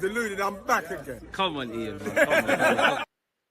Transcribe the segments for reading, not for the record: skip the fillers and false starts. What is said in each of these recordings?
Deluded, I'm back again. Come on, Ian, man. Come on.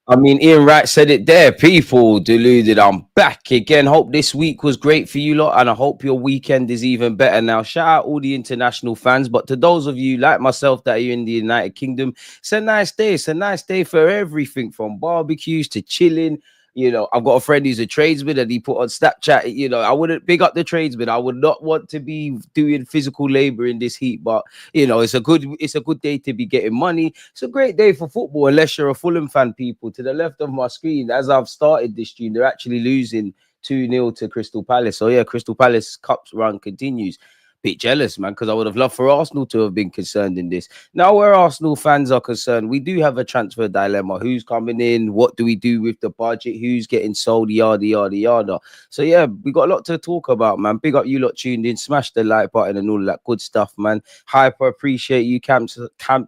I mean, Ian Wright said it there. People, Deluded, I'm back again. Hope this week was great for you lot, and I hope your weekend is even better now. Shout out all the international fans, but to those of you like myself that are in the United Kingdom, it's a nice day. It's a nice day for everything from barbecues to chilling. You know, I've got a friend who's a tradesman and he put on Snapchat, you know, I wouldn't big up the tradesman. I would not want to be doing physical labor in this heat, but you know, it's a good day to be getting money. It's a great day for football, unless you're a Fulham fan, people. To the left of my screen, as I've started this stream, they're actually losing 2-0 to Crystal Palace. So yeah, Crystal Palace Cups run continues. Bit jealous, man, because I would have loved for Arsenal to have been concerned in this. Now, where Arsenal fans are concerned, we do have a transfer dilemma. Who's coming in? What do we do with the budget? Who's getting sold? Yada, yada, yada. So, yeah, we got a lot to talk about, man. Big up you lot tuned in. Smash the like button and all that good stuff, man. Hyper, appreciate you. Camp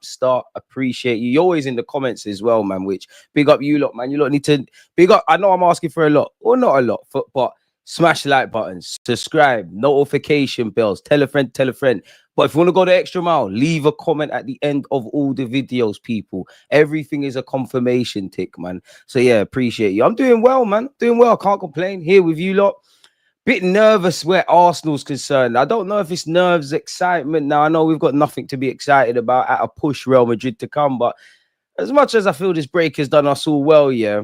Start, appreciate you. You're always in the comments as well, man, which big up you lot, man. You lot need to big up. I know I'm asking for a lot, or not a lot, but smash the like buttons, subscribe, notification bells, tell a friend, tell a friend. But if you want to go the extra mile, leave a comment at the end of all the videos, people. Everything is a confirmation tick, man. So yeah, appreciate you. I'm doing well, man. Doing well. Can't complain. Here with you lot. Bit nervous where Arsenal's concerned. I don't know if it's nerves, excitement. Now, I know we've got nothing to be excited about at a push Real Madrid to come, but as much as I feel this break has done us all well, yeah,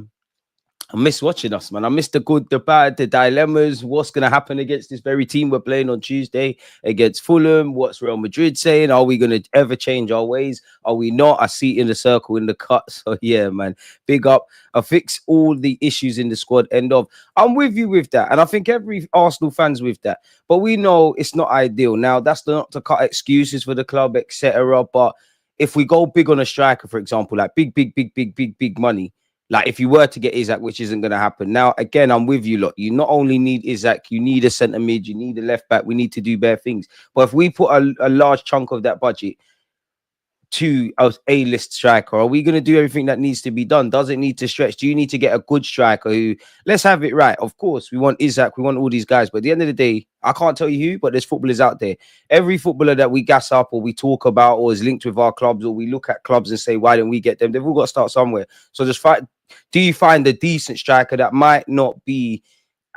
I miss watching us, man. I miss the good, the bad, the dilemmas. What's going to happen against this very team we're playing on Tuesday against Fulham? What's Real Madrid saying? Are we going to ever change our ways? Are we not? I see it in the circle in the cut. So, yeah, man, big up. I fix all the issues in the squad. End of. I'm with you with that. And I think every Arsenal fan's with that. But we know it's not ideal. Now, that's not to cut excuses for the club, etc. But if we go big on a striker, for example, like big money, like if you were to get Isaac, which isn't going to happen. Now, again, I'm with you lot. You not only need Isaac, you need a centre mid, you need a left back. We need to do bare things. But if we put a large chunk of that budget to a A-list striker, are we going to do everything that needs to be done? Does it need to stretch? Do you need to get a good striker who, let's have it right. Of course, we want Isaac, we want all these guys. But at the end of the day, I can't tell you who, but there's footballers out there. Every footballer that we gas up or we talk about or is linked with our clubs or we look at clubs and say, why don't we get them? They've all got to start somewhere. So just fight. Do you find a decent striker that might not be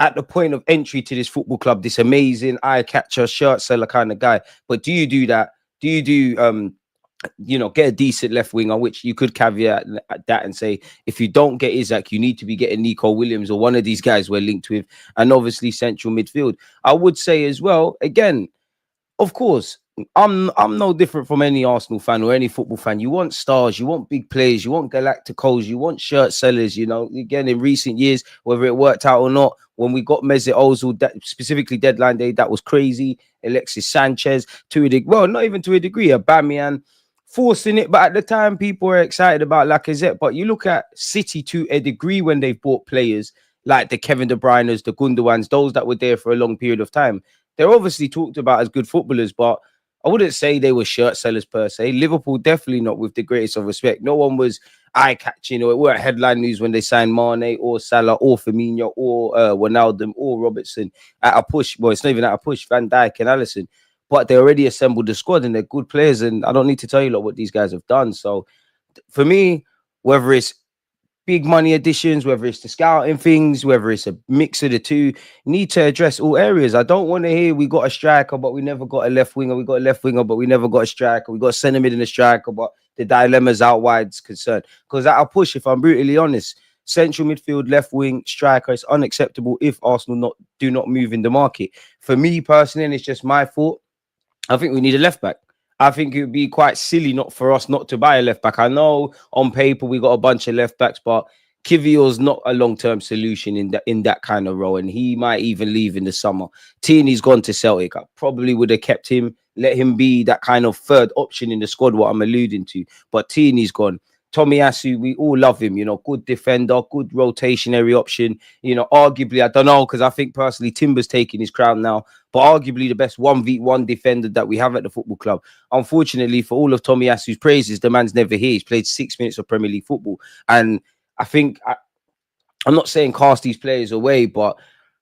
at the point of entry to this football club, this amazing eye catcher, shirt seller kind of guy? But do you do that? Do you do you know, get a decent left winger, which you could caveat that and say, if you don't get Isaac, you need to be getting Nico Williams or one of these guys we're linked with, and obviously central midfield. I would say as well, again, of course, I'm no different from any Arsenal fan or any football fan. You want stars, you want big players, you want Galacticos, you want shirt sellers. You know, again, in recent years, whether it worked out or not, when we got Mesut Ozil, that specifically deadline day, that was crazy. Alexis Sanchez, to a degree, well, not even to a degree, Aubameyang forcing it, but at the time, people were excited about Lacazette. But you look at City to a degree when they've bought players like the Kevin De Bruyne's, the Gundogan's, those that were there for a long period of time. They're obviously talked about as good footballers, but I wouldn't say they were shirt sellers per se. Liverpool definitely not, with the greatest of respect. No one was eye-catching or we're at headline news when they signed Mane or Salah or Firmino or Wijnaldum or Robertson at a push. Well, it's not even at a push, Van Dijk and Alisson. But they already assembled the squad and they're good players. And I don't need to tell you what these guys have done. So for me, whether it's big money additions, whether it's the scouting things, whether it's a mix of the two, need to address all areas. I don't want to hear we got a striker, but we never got a left winger. We got a left winger, but we never got a striker. We got a centre mid and a striker, but the dilemma's out wide is concerned. Because that'll push, if I'm brutally honest, central midfield, left wing, striker is unacceptable if Arsenal do not move in the market. For me personally, and it's just my thought, I think we need a left back. I think it would be quite silly not for us not to buy a left back. I know on paper we got a bunch of left backs, but Kivior's not a long-term solution in that kind of role, and he might even leave in the summer. Tierney's gone to Celtic. I probably would have kept him, let him be that kind of third option in the squad, what I'm alluding to. But Tierney's gone. Tomiyasu, we all love him, you know, good defender, good rotationary option. You know, arguably, I don't know, because I think personally Timber's taking his crown now, but arguably the best 1v1 defender that we have at the football club. Unfortunately, for all of Tomiyasu's praises, the man's never here. He's played 6 minutes of Premier League football. And I think, I'm not saying cast these players away, but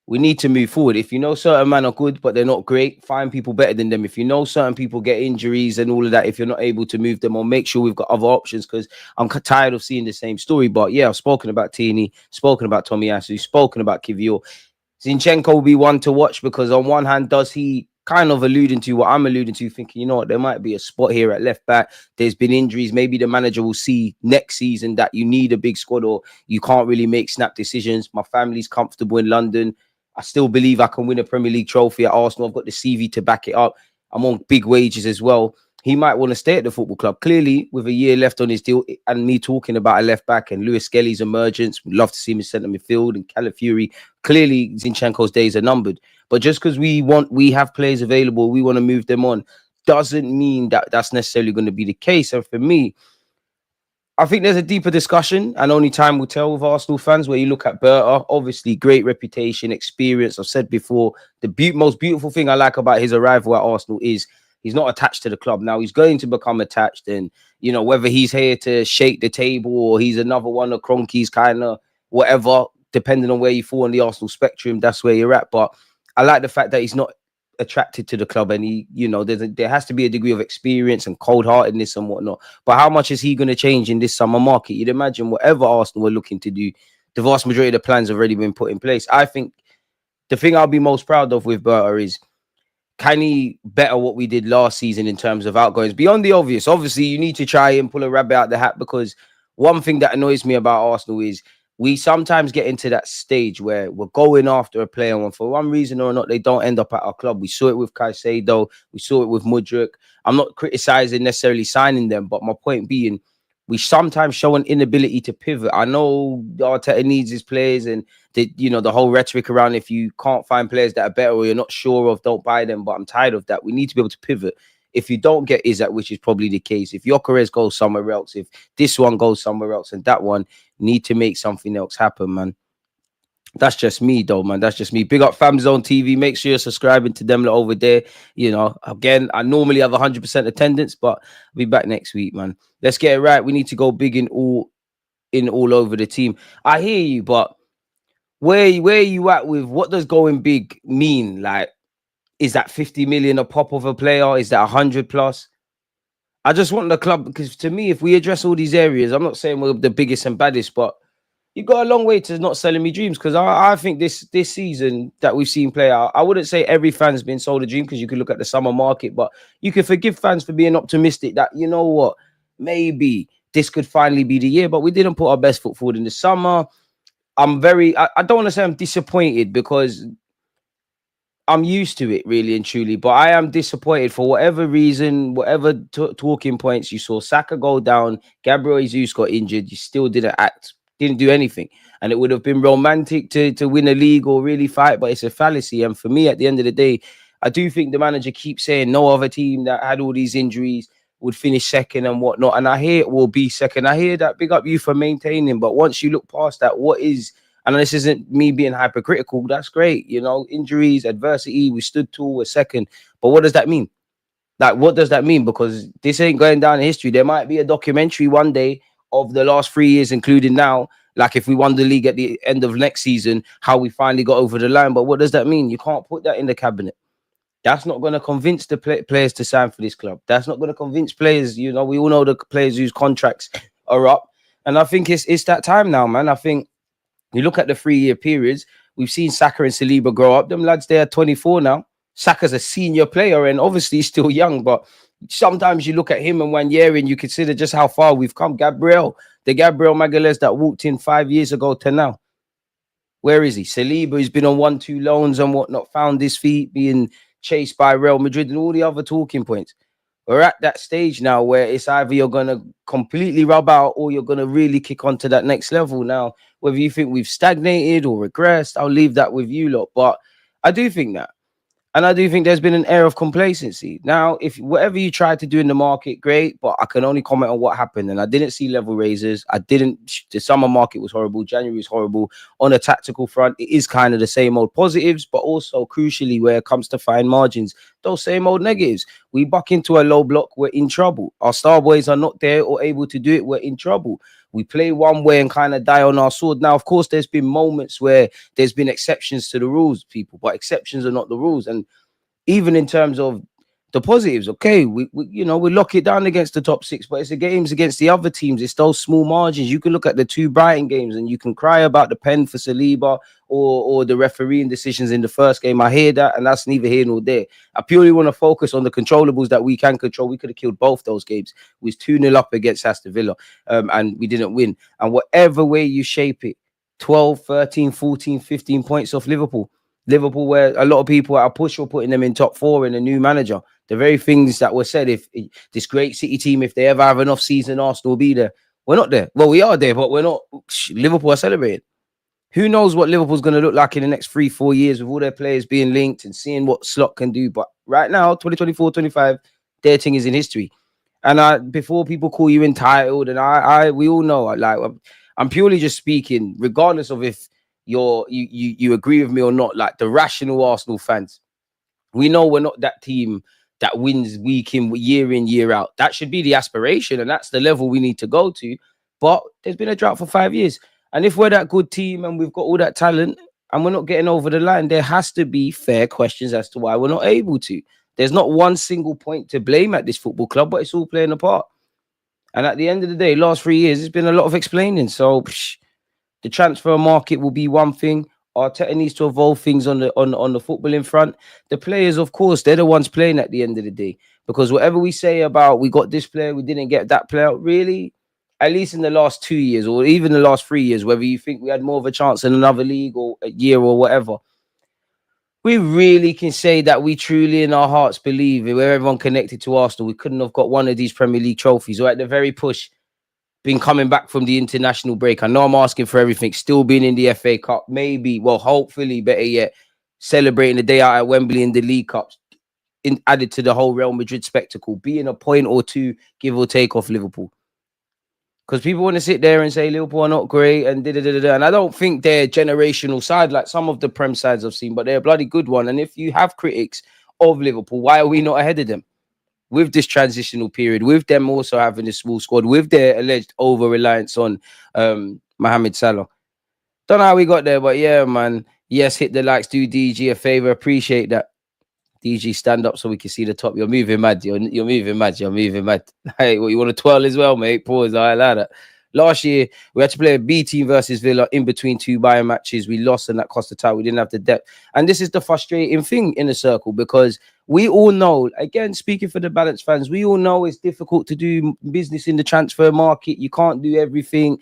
we need to move forward. If you know certain men are good, but they're not great, find people better than them. If you know certain people get injuries and all of that, if you're not able to move them on, make sure we've got other options, because I'm tired of seeing the same story. But yeah, I've spoken about Tini, spoken about Tomiyasu, spoken about Kivior. Zinchenko will be one to watch, because on one hand, does he kind of alluding to what I'm alluding to, thinking, you know what, there might be a spot here at left back. There's been injuries. Maybe the manager will see next season that you need a big squad, or you can't really make snap decisions. My family's comfortable in London. I still believe I can win a Premier League trophy at Arsenal. I've got the CV to back it up. I'm on big wages as well. He might want to stay at the football club. Clearly, with a year left on his deal, and me talking about a left back and Lewis Skelly's emergence, we'd love to see him in centre midfield, and Calafiori. Clearly, Zinchenko's days are numbered. But just because we have players available, we want to move them on, doesn't mean that that's necessarily going to be the case. And for me, I think there's a deeper discussion, and only time will tell with Arsenal fans, where you look at Berta, obviously great reputation, experience. I've said before, the most beautiful thing I like about his arrival at Arsenal is he's not attached to the club. Now he's going to become attached, and you know, whether he's here to shake the table or he's another one of Kroenke's kind of whatever, depending on where you fall on the Arsenal spectrum, that's where you're at. But I like the fact that he's not attracted to the club, and he, you know, there has to be a degree of experience and cold-heartedness and whatnot. But how much is he going to change in this summer market? You'd imagine whatever Arsenal were looking to do, the vast majority of the plans have already been put in place. I think the thing I'll be most proud of with Berta is, can he better what we did last season in terms of outgoings? Beyond the obvious, obviously, you need to try and pull a rabbit out the hat, because one thing that annoys me about Arsenal is we sometimes get into that stage where we're going after a player, and for one reason or not, they don't end up at our club. We saw it with Caicedo. We saw it with Mudryk. I'm not criticizing necessarily signing them, but my point being, we sometimes show an inability to pivot. I know Arteta needs his players, and the whole rhetoric around, if you can't find players that are better or you're not sure of, don't buy them. But I'm tired of that. We need to be able to pivot. If you don't get Isak, which is probably the case, if Gyökeres goes somewhere else, if this one goes somewhere else, and that one, need to make something else happen, man. That's just me, though, man. That's just me. Big up Fam Zone TV. Make sure you're subscribing to them over there. You know, again, I normally have 100% attendance, but I'll be back next week, man. Let's get it right. We need to go big in all over the team. I hear you, but where are you at with what does going big mean? Like, is that 50 million a pop of a player? Is that 100 plus? I just want the club, because to me, if we address all these areas, I'm not saying we're the biggest and baddest, but you got a long way to not selling me dreams. Because I think this season that we've seen play out, I wouldn't say every fan's been sold a dream, because you could look at the summer market, but you can forgive fans for being optimistic that, you know what, maybe this could finally be the year. But we didn't put our best foot forward in the summer. I don't want to say I'm disappointed, because I'm used to it, really and truly, but I am disappointed for whatever reason, whatever talking points. You saw Saka go down, Gabriel Jesus got injured, you still didn't act, didn't do anything. And it would have been romantic to win a league or really fight, but it's a fallacy. And for me, at the end of the day, I do think the manager keeps saying no other team that had all these injuries would finish second and whatnot. And I hear it will be second. I hear that. Big up you for maintaining. But once you look past that, what is... And this isn't me being hypercritical. That's great. You know, injuries, adversity, we stood tall, we're second. But what does that mean? Like, what does that mean? Because this ain't going down in history. There might be a documentary one day of the last 3 years, including now, like if we won the league at the end of next season, how we finally got over the line. But what does that mean? You can't put that in the cabinet. That's not going to convince the players to sign for this club. That's not going to convince players. You know, we all know the players whose contracts are up. And I think it's that time now, man. I think you look at the 3-year periods, we've seen Saka and Saliba grow up. Them lads, they are 24 now. Saka's a senior player and obviously he's still young, but sometimes you look at him and 1 year and you consider just how far we've come. The Gabriel Magalhaes that walked in 5 years ago to now. Where is he? Saliba, who's been on 1-2 loans and whatnot, found his feet, being chased by Real Madrid and all the other talking points. We're at that stage now where it's either you're going to completely rub out or you're going to really kick on to that next level. Now, whether you think we've stagnated or regressed, I'll leave that with you lot. But I do think that. And I do think there's been an air of complacency. Now, if whatever you tried to do in the market, great, but I can only comment on what happened. And I didn't see level raises. The summer market was horrible. January was horrible. On a tactical front, it is kind of the same old positives, but also crucially, where it comes to fine margins, those same old negatives. We buck into a low block, we're in trouble. Our star boys are not there or able to do it, we're in trouble. We play one way and kind of die on our sword. Now, of course, there's been moments where there's been exceptions to the rules, people, but exceptions are not the rules. And even in terms of the positives, okay, we we lock it down against the top six, but it's the games against the other teams. It's those small margins. You can look at the two Brighton games and you can cry about the pen for Saliba or the refereeing decisions in the first game. I hear that, and that's neither here nor there. I purely want to focus on the controllables that we can control. We could have killed both those games. We was 2-0 up against Aston Villa, and we didn't win. And whatever way you shape it, 12, 13, 14, 15 points off Liverpool. Liverpool, where a lot of people at a push were putting them in top four in a new manager. The very things that were said, if this great City team, if they ever have an off-season, Arsenal will be there. We're not there. Well, we are there, but we're not. Liverpool are celebrating. Who knows what Liverpool's going to look like in the next 3-4 years with all their players being linked and seeing what Slot can do. But right now, 2024, 25, their thing is in history. And before people call you entitled, and we all know, like, I'm purely just speaking, regardless of if you agree with me or not, like the rational Arsenal fans, we know we're not that team that wins year in, year out. That should be the aspiration, and that's the level we need to go to. But there's been a drought for 5 years. And if we're that good team and we've got all that talent and we're not getting over the line, there has to be fair questions as to why we're not able to. There's not one single point to blame at this football club, but it's all playing a part. And at the end of the day, last 3 years, it's been a lot of explaining. So the transfer market will be one thing. Arteta needs to evolve things on the footballing front. The players, of course, they're the ones playing at the end of the day. Because whatever we say about we got this player, we didn't get that player, really, at least in the last 2 years or even the last 3 years, whether you think we had more of a chance in another league or a year or whatever, we really can say that we truly in our hearts believe we're everyone connected to Arsenal. We couldn't have got one of these Premier League trophies or at the very push been coming back from the international break. I know I'm asking for everything, still being in the FA Cup, maybe, well, hopefully, better yet, celebrating the day out at Wembley in the League Cups, added to the whole Real Madrid spectacle, being a point or two, give or take, off Liverpool. Because people want to sit there and say Liverpool are not great and da-da-da-da-da. And I don't think they're a generational side like some of the Prem sides I've seen, but they're a bloody good one. And if you have critics of Liverpool, why are we not ahead of them? With this transitional period, with them also having a small squad, with their alleged over-reliance on Mohamed Salah. Don't know how we got there, but yeah, man. Yes, hit the likes, do DG a favor, appreciate that. DG, stand up so we can see the top. You're moving mad. You're moving mad. You're moving mad. Hey, what, you want to twirl as well, mate? Pause. I like that. Last year, we had to play a B team versus Villa in between two Bayern matches. We lost and that cost the title. We didn't have the depth. And this is the frustrating thing in the circle because we all know, again, speaking for the Balance fans, we all know it's difficult to do business in the transfer market. You can't do everything.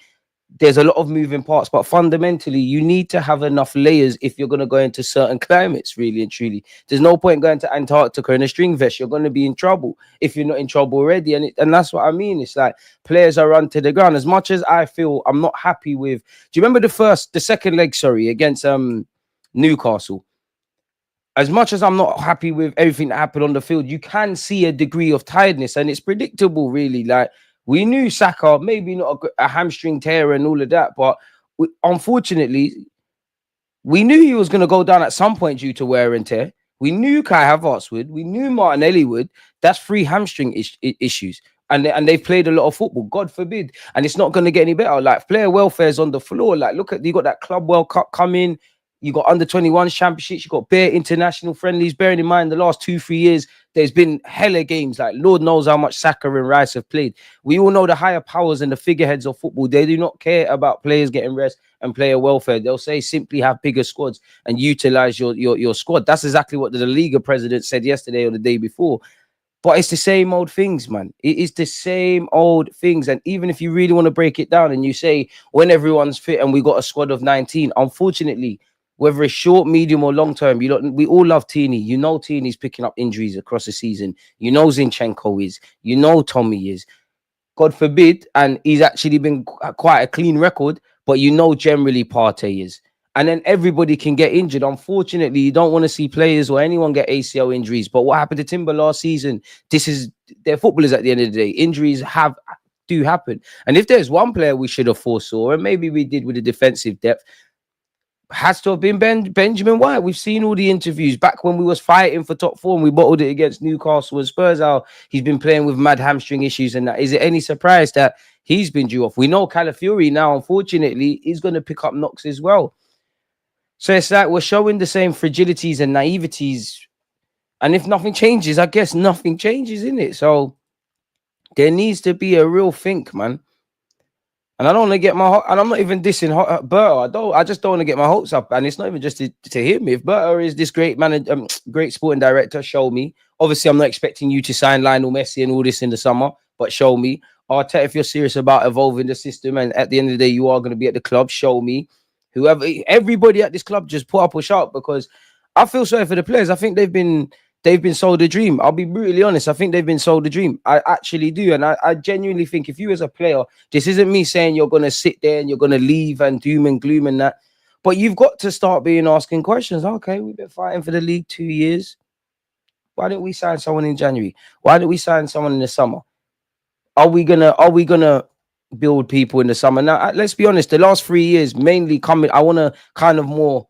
There's a lot of moving parts, but fundamentally, you need to have enough layers if you're going to go into certain climates, really and truly. There's no point going to Antarctica in a string vest. You're going to be in trouble if you're not in trouble already. And that's what I mean. It's like players are run to the ground. As much as I feel I'm not happy with, do you remember the second leg, against Newcastle? As much as I'm not happy with everything that happened on the field, you can see a degree of tiredness, and it's predictable, really. Like, we knew Saka, maybe not a hamstring tear and all of that, but unfortunately, we knew he was going to go down at some point due to wear and tear. We knew Kai Havertz would. We knew Martinelli would. That's 3 hamstring issues. And they've played a lot of football, God forbid. And it's not going to get any better. Like, player welfare is on the floor. Like, look at, you got that Club World Cup coming. You got under 21 championships. You got bare international friendlies. Bearing in mind the last 2-3 years, there's been hella games. Like, Lord knows how much Saka and Rice have played. We all know the higher powers and the figureheads of football. They do not care about players getting rest and player welfare. They'll say simply have bigger squads and utilize your squad. That's exactly what the Liga president said yesterday or the day before. But it's the same old things, man. It is the same old things. And even if you really want to break it down and you say when everyone's fit and we got a squad of 19, unfortunately, whether it's short, medium, or long term, we all love Tini. You know Tini's picking up injuries across the season. You know Zinchenko is. You know Tommy is. God forbid, and he's actually been quite a clean record, but you know generally Partey is. And then everybody can get injured. Unfortunately, you don't want to see players or anyone get ACL injuries. But what happened to Timber last season, they're footballers at the end of the day. Injuries do happen. And if there's one player we should have foresaw, and maybe we did with the defensive depth, has to have been Benjamin White. We've seen all the interviews back when we was fighting for top four and we bottled it against Newcastle and Spurs. How he's been playing with mad hamstring issues and that. Is it any surprise that he's been due off? We know Calafiori now, unfortunately, is going to pick up knocks as well. So it's like we're showing the same fragilities and naiveties. And if nothing changes, I guess nothing changes in it. So there needs to be a real think, man. And I don't want to get my and I'm not even dissing Berta. I just don't want to get my hopes up. And it's not even just to him. If Berta is this great great sporting director, show me. Obviously, I'm not expecting you to sign Lionel Messi and all this in the summer, but show me. Arteta, if you're serious about evolving the system, and at the end of the day, you are going to be at the club, show me. Everybody at this club just put up a shout, because I feel sorry for the players. I think they've been sold a dream. I'll be brutally honest. I think they've been sold a dream. I actually do. And I genuinely think if you as a player, this isn't me saying you're going to sit there and you're going to leave and doom and gloom and that, but you've got to start asking questions. Okay, we've been fighting for the league 2 years. Why didn't we sign someone in January? Why didn't we sign someone in the summer? Are we gonna build people in the summer? Now, let's be honest, the last 3 years mainly coming, I want to kind of more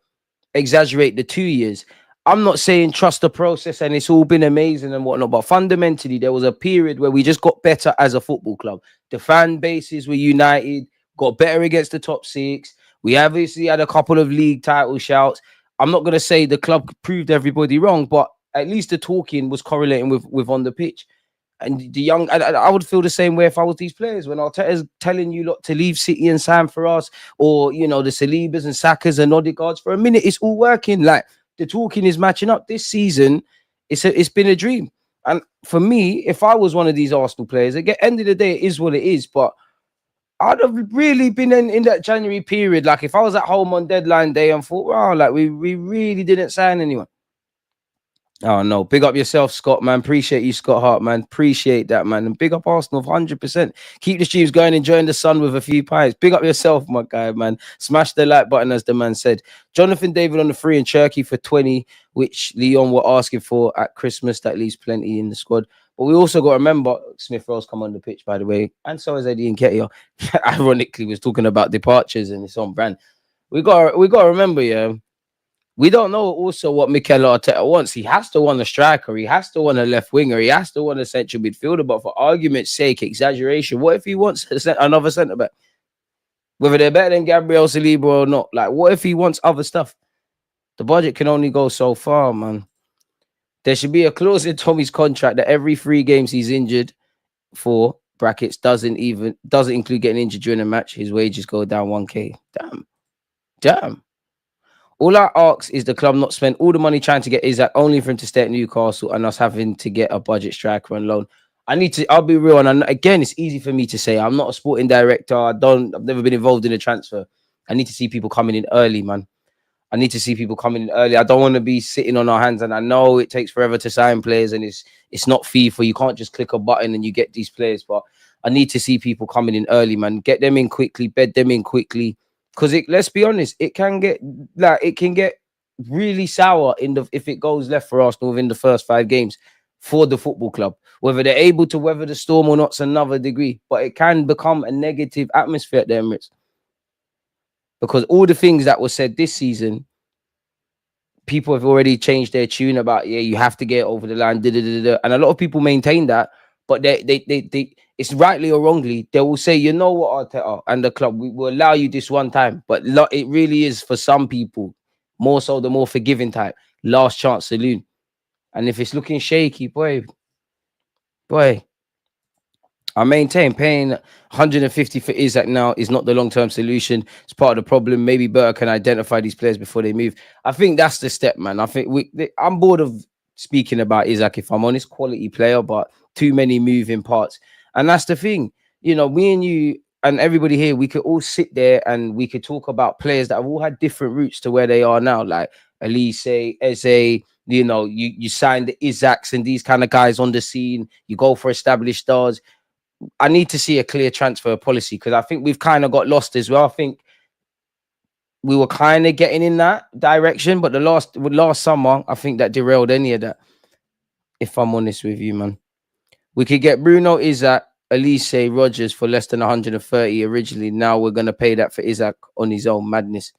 exaggerate the 2 years. I'm not saying trust the process and it's all been amazing and whatnot, but fundamentally, there was a period where we just got better as a football club. The fan bases were united, got better against the top six. We obviously had a couple of league title shouts. I'm not going to say the club proved everybody wrong, but at least the talking was correlating with on the pitch. And the young, I would feel the same way if I was these players. When Arteta's telling you lot to leave City and sign for us, or the Salibas and Sakas and Odegaards, for a minute, it's all working. Like, the talking is matching up. This season, it's been a dream. And for me, if I was one of these Arsenal players, at the end of the day, it is what it is. But I'd have really been in that January period. Like, if I was at home on deadline day and thought, wow, like we really didn't sign anyone. Oh, no. Big up yourself, Scott, man. Appreciate you, Scott Hart, man. Appreciate that, man. And big up Arsenal 100%. Keep the streams going, enjoying the sun with a few pints. Big up yourself, my guy, man. Smash the like button, as the man said. Jonathan David on the free and Cherky for 20, which Leon were asking for at Christmas. That leaves plenty in the squad. But we also got to remember, Smith Rowe's come on the pitch, by the way. And so has Eddie Nketiah. Ironically, was talking about departures and it's on brand. We got to remember, yeah. We don't know also what Mikel Arteta wants. He has to want a striker. He has to want a left winger. He has to want a central midfielder. But for argument's sake, exaggeration, what if he wants another centre back? Whether they're better than Gabriel Saliba or not. Like, what if he wants other stuff? The budget can only go so far, man. There should be a clause in Tommy's contract that every 3 games he's injured for, brackets, doesn't include getting injured during a match, his wages go down 1k. Damn. All I ask is the club not spend all the money trying to get Isaac, only for him to stay at Newcastle and us having to get a budget striker on loan. I'll be real. And again, it's easy for me to say. I'm not a sporting director. I've never been involved in a transfer. I need to see people coming in early, man. I need to see people coming in early. I don't want to be sitting on our hands. And I know it takes forever to sign players and it's not FIFA. You can't just click a button and you get these players. But I need to see people coming in early, man. Get them in quickly, bed them in quickly. Because let's be honest, it can get really sour if it goes left for Arsenal within the first 5 games for the football club. Whether they're able to weather the storm or not's another degree, but it can become a negative atmosphere at the Emirates. Because all the things that were said this season, people have already changed their tune about, yeah, you have to get over the line, and a lot of people maintain that, but they it's rightly or wrongly, they will say, you know what, Arteta and the club, we will allow you this one time. But it really is, for some people, more so the more forgiving type, last chance saloon. And if it's looking shaky, boy, I maintain paying 150 for Isaac now is not the long-term solution. It's part of the problem. Maybe Berta can identify these players before they move. I think that's the step, man. I think I'm bored of speaking about Isaac, if I'm honest. Quality player, but too many moving parts. And that's the thing. Me and you and everybody here, we could all sit there and we could talk about players that have all had different routes to where they are now. Like Elise, Eze, you sign the Isaacs and these kind of guys on the scene. You go for established stars. I need to see a clear transfer policy, because I think we've kind of got lost as well. I think we were kind of getting in that direction, but the last summer, I think that derailed any of that. If I'm honest with you, man, we could get Bruno, Isaac, Elise, Rogers for less than 130 originally. Now we're going to pay that for Isaac on his own. Madness.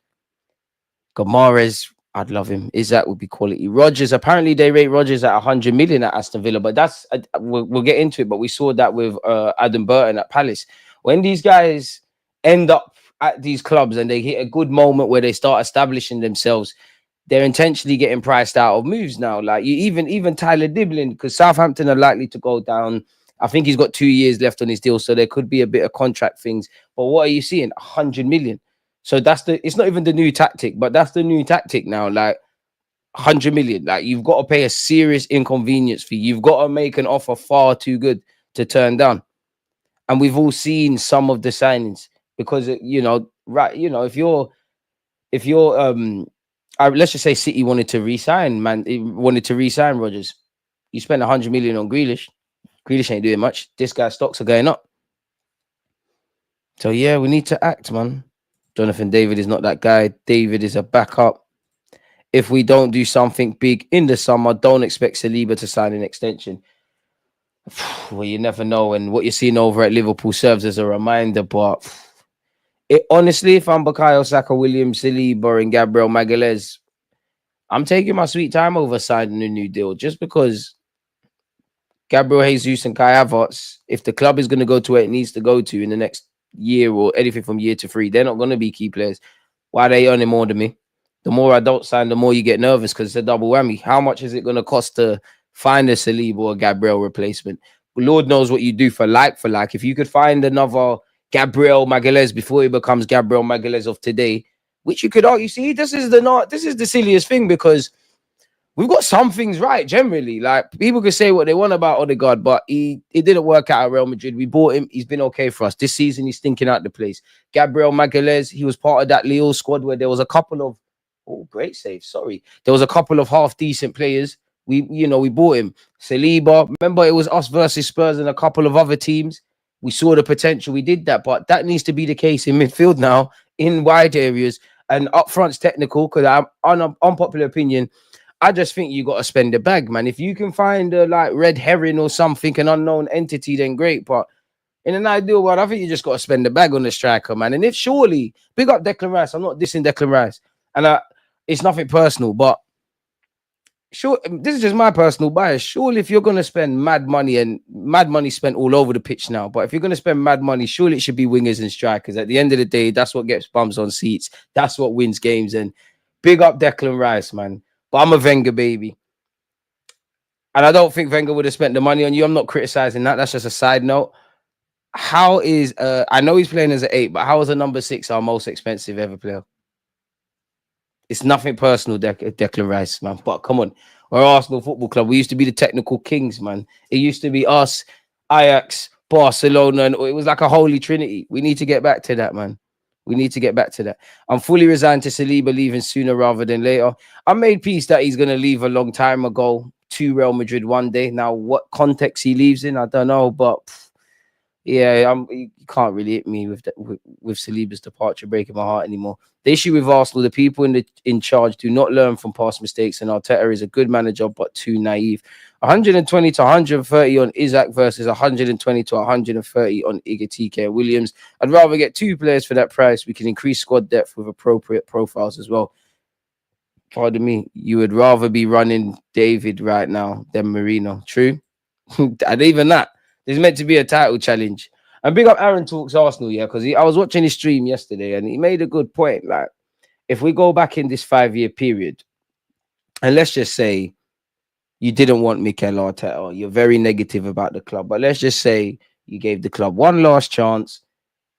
Gamara's, I'd love him. Isaac would be quality. Rogers, apparently they rate Rogers at 100 million at Aston Villa, but that's we'll get into it. But we saw that with Adam Burton at Palace. When these guys end up at these clubs and they hit a good moment where they start establishing themselves, they're intentionally getting priced out of moves now. Like you, even Tyler Diblin, because Southampton are likely to go down. I think he's got 2 years left on his deal, so there could be a bit of contract things. But what are you seeing? 100 million. So it's not even the new tactic, but that's the new tactic now. Like 100 million. Like you've got to pay a serious inconvenience fee. You've got to make an offer far too good to turn down. And we've all seen some of the signings because right, if you're let's just say City wanted to re-sign, Rodgers. You spend 100 million on Grealish. Grealish ain't doing much. This guy's stocks are going up. So yeah, we need to act, man. Jonathan David is not that guy. David is a backup. If we don't do something big in the summer, don't expect Saliba to sign an extension. Well, you never know. And what you're seeing over at Liverpool serves as a reminder. But honestly, if I'm Bukayo Saka, William Saliba, and Gabriel Magalhaes, I'm taking my sweet time over signing a new deal just because Gabriel Jesus and Kai Havertz, if the club is going to go to where it needs to go to in the next year or anything from year to 3, they're not going to be key players. Why are they earning more than me? The more I don't sign, the more you get nervous because it's a double whammy. How much is it going to cost to find a Saliba or a Gabriel replacement? Lord knows what you do for like. If you could find another Gabriel Magalhaes before he becomes Gabriel Magalhaes of today, which you could argue, see, this is the silliest thing because we've got some things right generally. Like people can say what they want about Odegaard, but it didn't work out at Real Madrid. We bought him. He's been okay for us. This season, he's stinking out the place. Gabriel Magalhaes, he was part of that Lille squad where there was a couple of great save. Sorry. There was a couple of half decent players. We bought him. Saliba. Remember, it was us versus Spurs and a couple of other teams. We saw the potential. We did that, but that needs to be the case in midfield now, in wide areas and up front's technical. Because I'm unpopular opinion. I just think you got to spend the bag, man. If you can find a red herring or something, an unknown entity, then great. But in an ideal world, I think you just got to spend the bag on the striker, man. And if surely, big up Declan Rice. I'm not dissing Declan Rice. And it's nothing personal, but sure, this is just my personal bias. Surely if you're going to spend mad money, and mad money spent all over the pitch now, but if you're going to spend mad money, surely it should be wingers and strikers. At the end of the day, that's what gets bums on seats. That's what wins games. And big up Declan Rice, man. But I'm a Wenger baby. And I don't think Wenger would have spent the money on you. I'm not criticizing that. That's just a side note. How is, I know he's playing as an 8, but how is a number 6 our most expensive ever player? It's nothing personal, Declan Rice, man. But come on, we're Arsenal Football Club. We used to be the technical kings, man. It used to be us, Ajax, Barcelona, and it was like a holy trinity. We need to get back to that, man. We need to get back to that. I'm fully resigned to Saliba leaving sooner rather than later. I made peace that he's going to leave a long time ago to Real Madrid one day. Now, what context he leaves in, I don't know, but yeah, you can't really hit me with Saliba's departure breaking my heart anymore. The issue with Arsenal, the people in charge do not learn from past mistakes, and Arteta is a good manager but too naive. 120 to 130 on Isaac versus 120 to 130 on Igatike and Williams. I'd rather get 2 players for that price. We can increase squad depth with appropriate profiles as well. Pardon me, you would rather be running David right now than Marino. True? And even that. There's meant to be a title challenge. And big up Aaron Talks Arsenal, yeah, because I was watching his stream yesterday and he made a good point. Like, if we go back in this 5-year period, and let's just say you didn't want Mikel Arteta, you're very negative about the club, but let's just say you gave the club one last chance.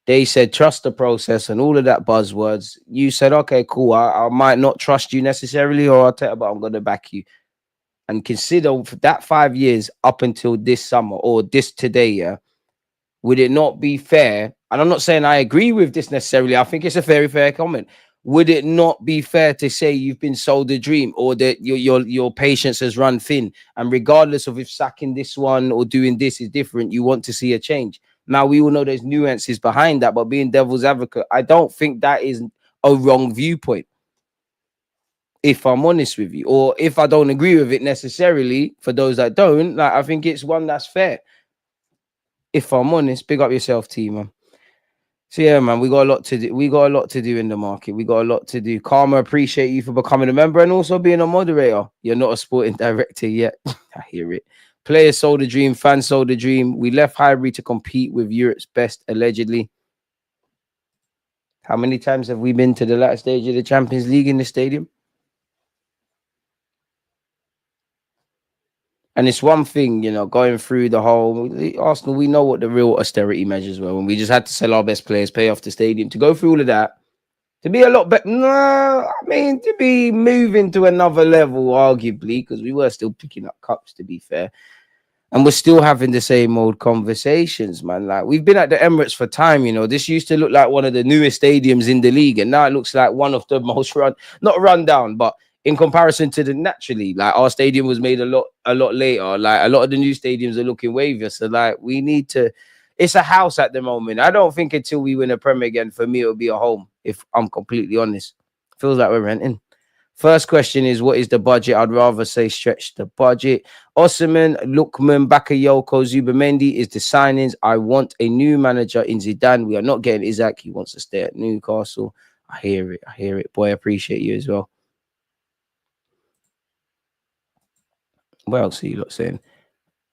They said, trust the process and all of that buzzwords. You said, okay, cool. I might not trust you necessarily or Arteta, but I'm going to back you. And consider that 5 years up until this summer or this today, yeah, would it not be fair? And I'm not saying I agree with this necessarily. I think it's a very fair comment. Would it not be fair to say you've been sold a dream or that your patience has run thin? And regardless of if sacking this one or doing this is different, you want to see a change. Now, we all know there's nuances behind that, but being devil's advocate, I don't think that is a wrong viewpoint. If I'm honest with you, or if I don't agree with it necessarily, for those that don't, I think it's one that's fair. If I'm honest, big up yourself, team, man. So yeah, man, we got a lot to do. We got a lot to do in the market. We got a lot to do. Karma, appreciate you for becoming a member and also being a moderator. You're not a sporting director yet. I hear it. Players sold the dream, fans sold the dream. We left Highbury to compete with Europe's best, allegedly. How many times have we been to the last stage of the Champions League in the stadium? And it's one thing, going through the whole Arsenal, we know what the real austerity measures were when we just had to sell our best players, pay off the stadium. To go through all of that, to be a lot better, no, I mean, to be moving to another level, arguably, because we were still picking up cups, to be fair. And we're still having the same old conversations, man. Like, we've been at the Emirates for time, This used to look like one of the newest stadiums in the league, and now it looks like one of the most not run down, but in comparison to the naturally, like our stadium was made a lot later. Like a lot of the new stadiums are looking wavier. So like we need to. It's a house at the moment. I don't think until we win a Premier again, for me, it'll be a home. If I'm completely honest, feels like we're renting. First question is, what is the budget? I'd rather say stretch the budget. Osman, Lukman, Bakayoko, Zubamendi is the signings. I want a new manager in Zidane. We are not getting Isaac. He wants to stay at Newcastle. I hear it. I hear it. Boy, I appreciate you as well. What else are you lot saying?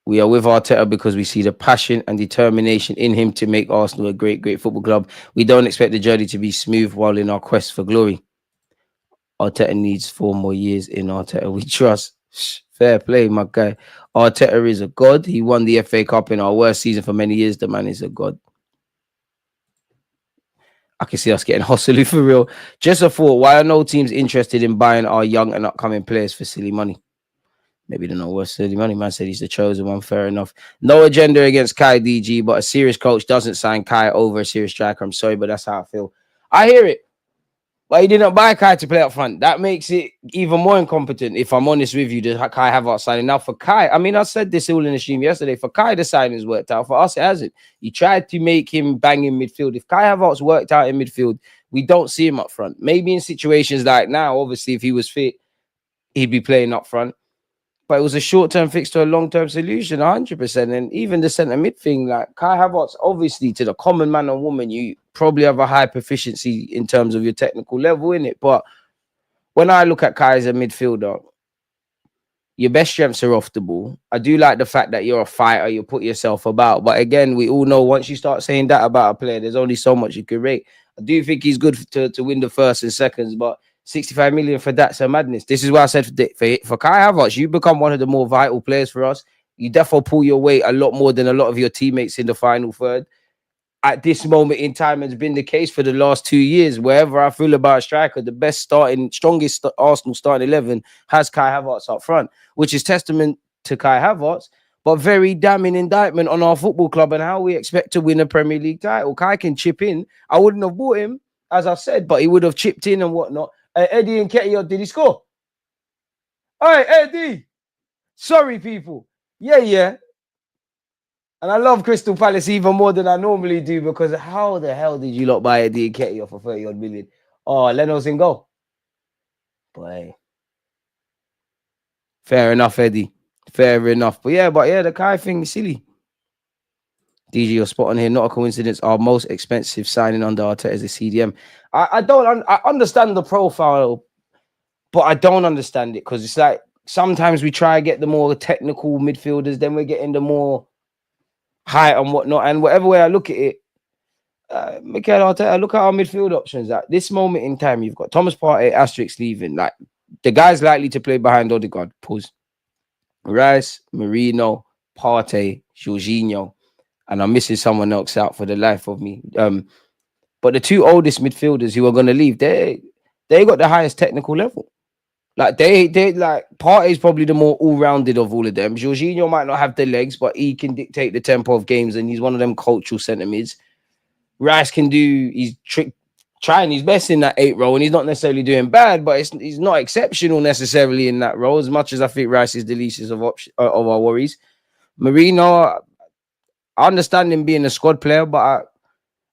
We are with Arteta because we see the passion and determination in him to make Arsenal a great, great football club. We don't expect the journey to be smooth while in our quest for glory. Arteta needs 4 more years in Arteta. We trust. Fair play, my guy. Arteta is a god. He won the FA Cup in our worst season for many years. The man is a god. I can see us getting hostile for real. Just a thought, why are no teams interested in buying our young and upcoming players for silly money? Maybe they're not worth silly money. Man said he's the chosen one. Fair enough. No agenda against Kai DG, but a serious coach doesn't sign Kai over a serious striker. I'm sorry, but that's how I feel. I hear it. But he didn't buy Kai to play up front. That makes it even more incompetent, if I'm honest with you, the Kai Havertz signing. Now, for Kai, I mean, I said this all in the stream yesterday. For Kai, the signing's worked out. For us, it hasn't. You tried to make him bang in midfield. If Kai Havertz worked out in midfield, we don't see him up front. Maybe in situations like now, obviously, if he was fit, he'd be playing up front. But it was a short-term fix to a long-term solution, 100%. And even the centre mid thing, like Kai Havertz, obviously, to the common man or woman, you probably have a high proficiency in terms of your technical level in it. But when I look at Kai as a midfielder, your best strengths are off the ball. I do like the fact that you're a fighter, you put yourself about. But again, we all know once you start saying that about a player, there's only so much you can rate. I do think he's good to win the first and seconds, but 65 million for that's a madness. This is why I said for Kai Havertz, you become one of the more vital players for us. You definitely pull your weight a lot more than a lot of your teammates in the final third. At this moment in time, has been the case for the last 2 years. Wherever I feel about a striker, the best strongest Arsenal starting 11 has Kai Havertz up front, which is testament to Kai Havertz, but very damning indictment on our football club and how we expect to win a Premier League title. Kai can chip in. I wouldn't have bought him, as I said, but he would have chipped in and whatnot. Eddie and Ketty, did he score? All right, Eddie. Sorry, people. Yeah. And I love Crystal Palace even more than I normally do because how the hell did you lot buy Eddie and Ketty for 30-odd million? Oh, Leno's in goal. Boy. Fair enough, Eddie. Fair enough. But yeah, the Kai thing is silly. DG, you're spot on here. Not a coincidence. Our most expensive signing under Arteta is a CDM. I understand the profile, but I don't understand it because it's like sometimes we try to get the more technical midfielders, then we're getting the more height and whatnot. And whatever way I look at it, Mikel Arteta, look at our midfield options. At this moment in time, you've got Thomas Partey, asterisk leaving. Like the guy's likely to play behind Odegaard. Pause. Rice, Marino, Partey, Jorginho, and I'm missing someone else out for the life of me. But the 2 oldest midfielders who are going to leave, they got the highest technical level. Like they like Partey's probably the more all-rounded of all of them. Jorginho might not have the legs, but he can dictate the tempo of games, and he's one of them cultural centre mids. Rice can do. He's trying his best in that 8 role, and he's not necessarily doing bad, but he's not exceptional necessarily in that role. As much as I think Rice is the least of our worries. Marino, I understand him being a squad player, but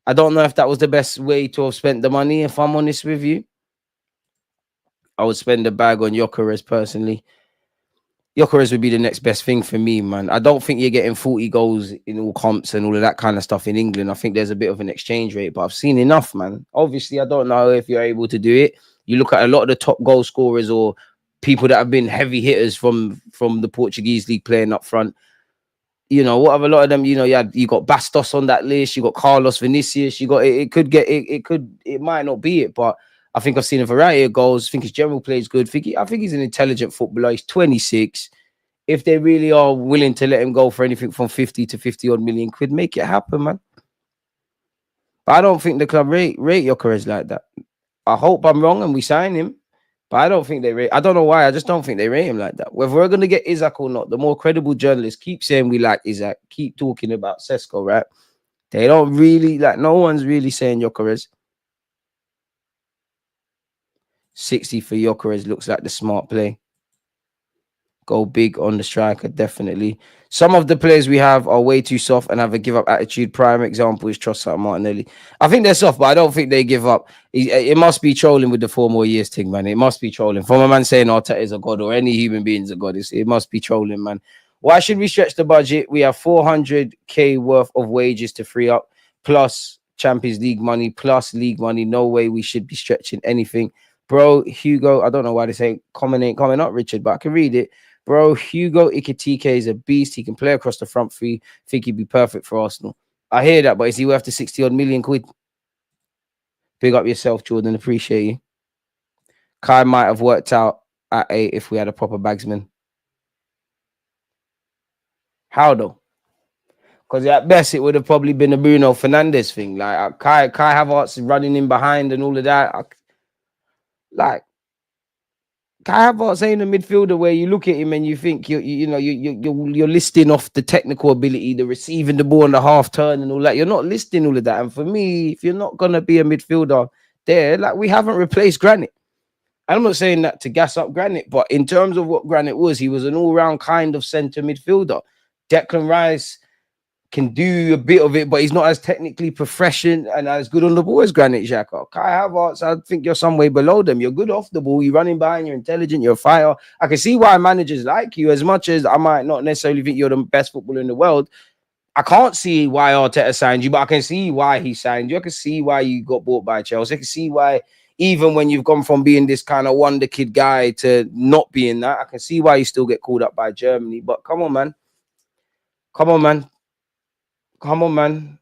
I don't know if that was the best way to have spent the money. If I'm honest with you, I would spend the bag on Gyökeres personally. Gyökeres would be the next best thing for me, man. I don't think you're getting 40 goals in all comps and all of that kind of stuff in England. I think there's a bit of an exchange rate, but I've seen enough, man. Obviously, I don't know if you're able to do it. You look at a lot of the top goal scorers or people that have been heavy hitters from the Portuguese league playing up front. You know, what have a lot of them, you know, you got Bastos on that list, you got Carlos Vinicius, you got it might not be it, but I think I've seen a variety of goals. I think his general play is good. I think he's an intelligent footballer. He's 26. If they really are willing to let him go for anything from 50 to 50 odd million quid, make it happen, man. But I don't think the club rate Gyökeres like that. I hope I'm wrong and we sign him. But I don't think they rate. I don't know why. I just don't think they rate him like that. Whether we're going to get Isaac or not, the more credible journalists keep saying we like Isaac, keep talking about Sesko, right? They don't really like. No one's really saying Gyökeres. 60 for Gyökeres looks like the smart play. Go big on the striker, definitely. Some of the players we have are way too soft and have a give-up attitude. Prime example is Trossard, Martinelli. I think they're soft, but I don't think they give up. It must be trolling with the 4 more years thing, man. It must be trolling. From a man saying Arteta is a god or any human being is a god, it must be trolling, man. Why should we stretch the budget? We have 400k worth of wages to free up, plus Champions League money, plus league money. No way we should be stretching anything. Bro, Hugo, I don't know why they say comment ain't coming up, Richard, but I can read it. Bro, Hugo Ikitike is a beast. He can play across the front three. Think he'd be perfect for Arsenal. I hear that, but is he worth the 60 odd million quid? Big up yourself, Jordan. Appreciate you. Kai might have worked out at 8 if we had a proper bagsman. How though? Because at best, it would have probably been a Bruno Fernandes thing. Like Kai Havertz running in behind and all of that. Like, Kai Havertz ain't a midfielder where you look at him and you think you're listing off the technical ability, the receiving the ball on the half turn and all that. You're not listing all of that. And for me, if you're not gonna be a midfielder there, like we haven't replaced Granit. I'm not saying that to gas up Granit, but in terms of what Granit was, he was an all-round kind of centre midfielder. Declan Rice can do a bit of it, but he's not as technically proficient and as good on the ball as Granit Xhaka. Kai Havertz, I think you're some way below them. You're good off the ball. You're running behind. You're intelligent. You're a fighter. I can see why managers like you as much as I might not necessarily think you're the best footballer in the world. I can't see why Arteta signed you, but I can see why he signed you. I can see why you got bought by Chelsea. I can see why even when you've gone from being this kind of wonder kid guy to not being that, I can see why you still get called up by Germany. But come on, man. Come on, man. Come on, man.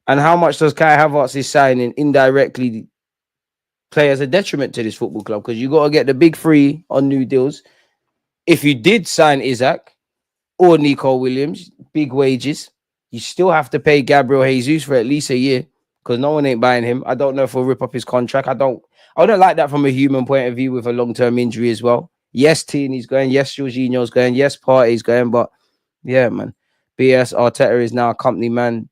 And how much does Kai Havertz's signing indirectly play as a detriment to this football club? Because you got to get the big 3 on new deals. If you did sign Isaac or Nico Williams, big wages, you still have to pay Gabriel Jesus for at least a year because no one ain't buying him. I don't know if we'll rip up his contract. I don't like that from a human point of view with a long-term injury as well. Yes, Tierney's going. Yes, Jorginho's going. Yes, Partey's going. But yeah, man. BS Arteta is now a company man,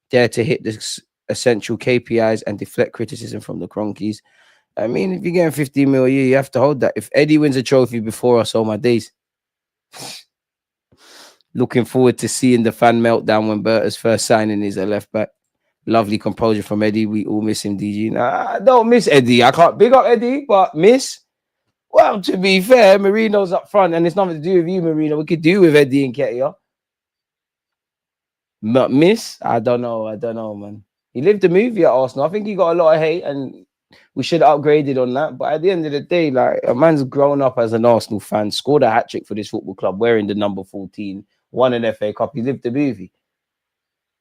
dare to hit the essential KPIs and deflect criticism from the Cronkies. I mean, if you're getting 15 mil a year, you have to hold that. If Eddie wins a trophy before us, all my days. Looking forward to seeing the fan meltdown when Berta's first signing is a left back. Lovely composure from Eddie. We all miss him, DG. Nah, I don't miss Eddie. I can't big up Eddie, but miss. Well, to be fair, Marino's up front, and it's nothing to do with you, Marino. We could do with Eddie and Ketia. But miss, I don't know, man. He lived the movie at Arsenal. I think he got a lot of hate, and we should have upgraded on that. But at the end of the day, like a man's grown up as an Arsenal fan, scored a hat trick for this football club, wearing the number 14, won an FA Cup. He lived the movie.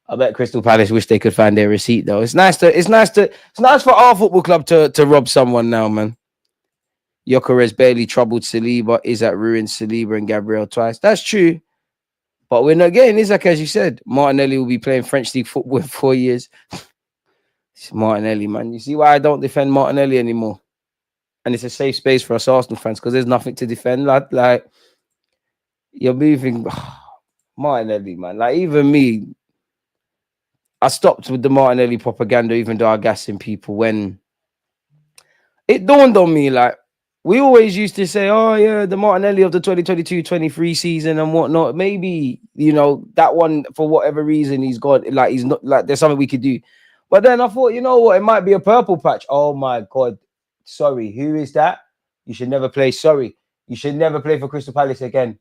I bet Crystal Palace wish they could find their receipt though. It's nice for our football club to rob someone now, man. Gyökeres barely troubled Saliba. Isaac ruined Saliba and Gabriel twice. That's true. But we're not getting Isaac, as you said. Martinelli will be playing French League football in 4 years. It's Martinelli, man. You see why I don't defend Martinelli anymore? And it's a safe space for us Arsenal fans because there's nothing to defend. Like you're moving Martinelli, man. Like even me, I stopped with the Martinelli propaganda, even though I gassing people when it dawned on me, like, we always used to say, oh, yeah, the Martinelli of the 2022-23 season and whatnot. Maybe, that one, for whatever reason, he's got, like, he's not, like, there's something we could do. But then I thought, you know what? It might be a purple patch. Oh, my God. Sorry. Who is that? You should never play. Sorry. You should never play for Crystal Palace again.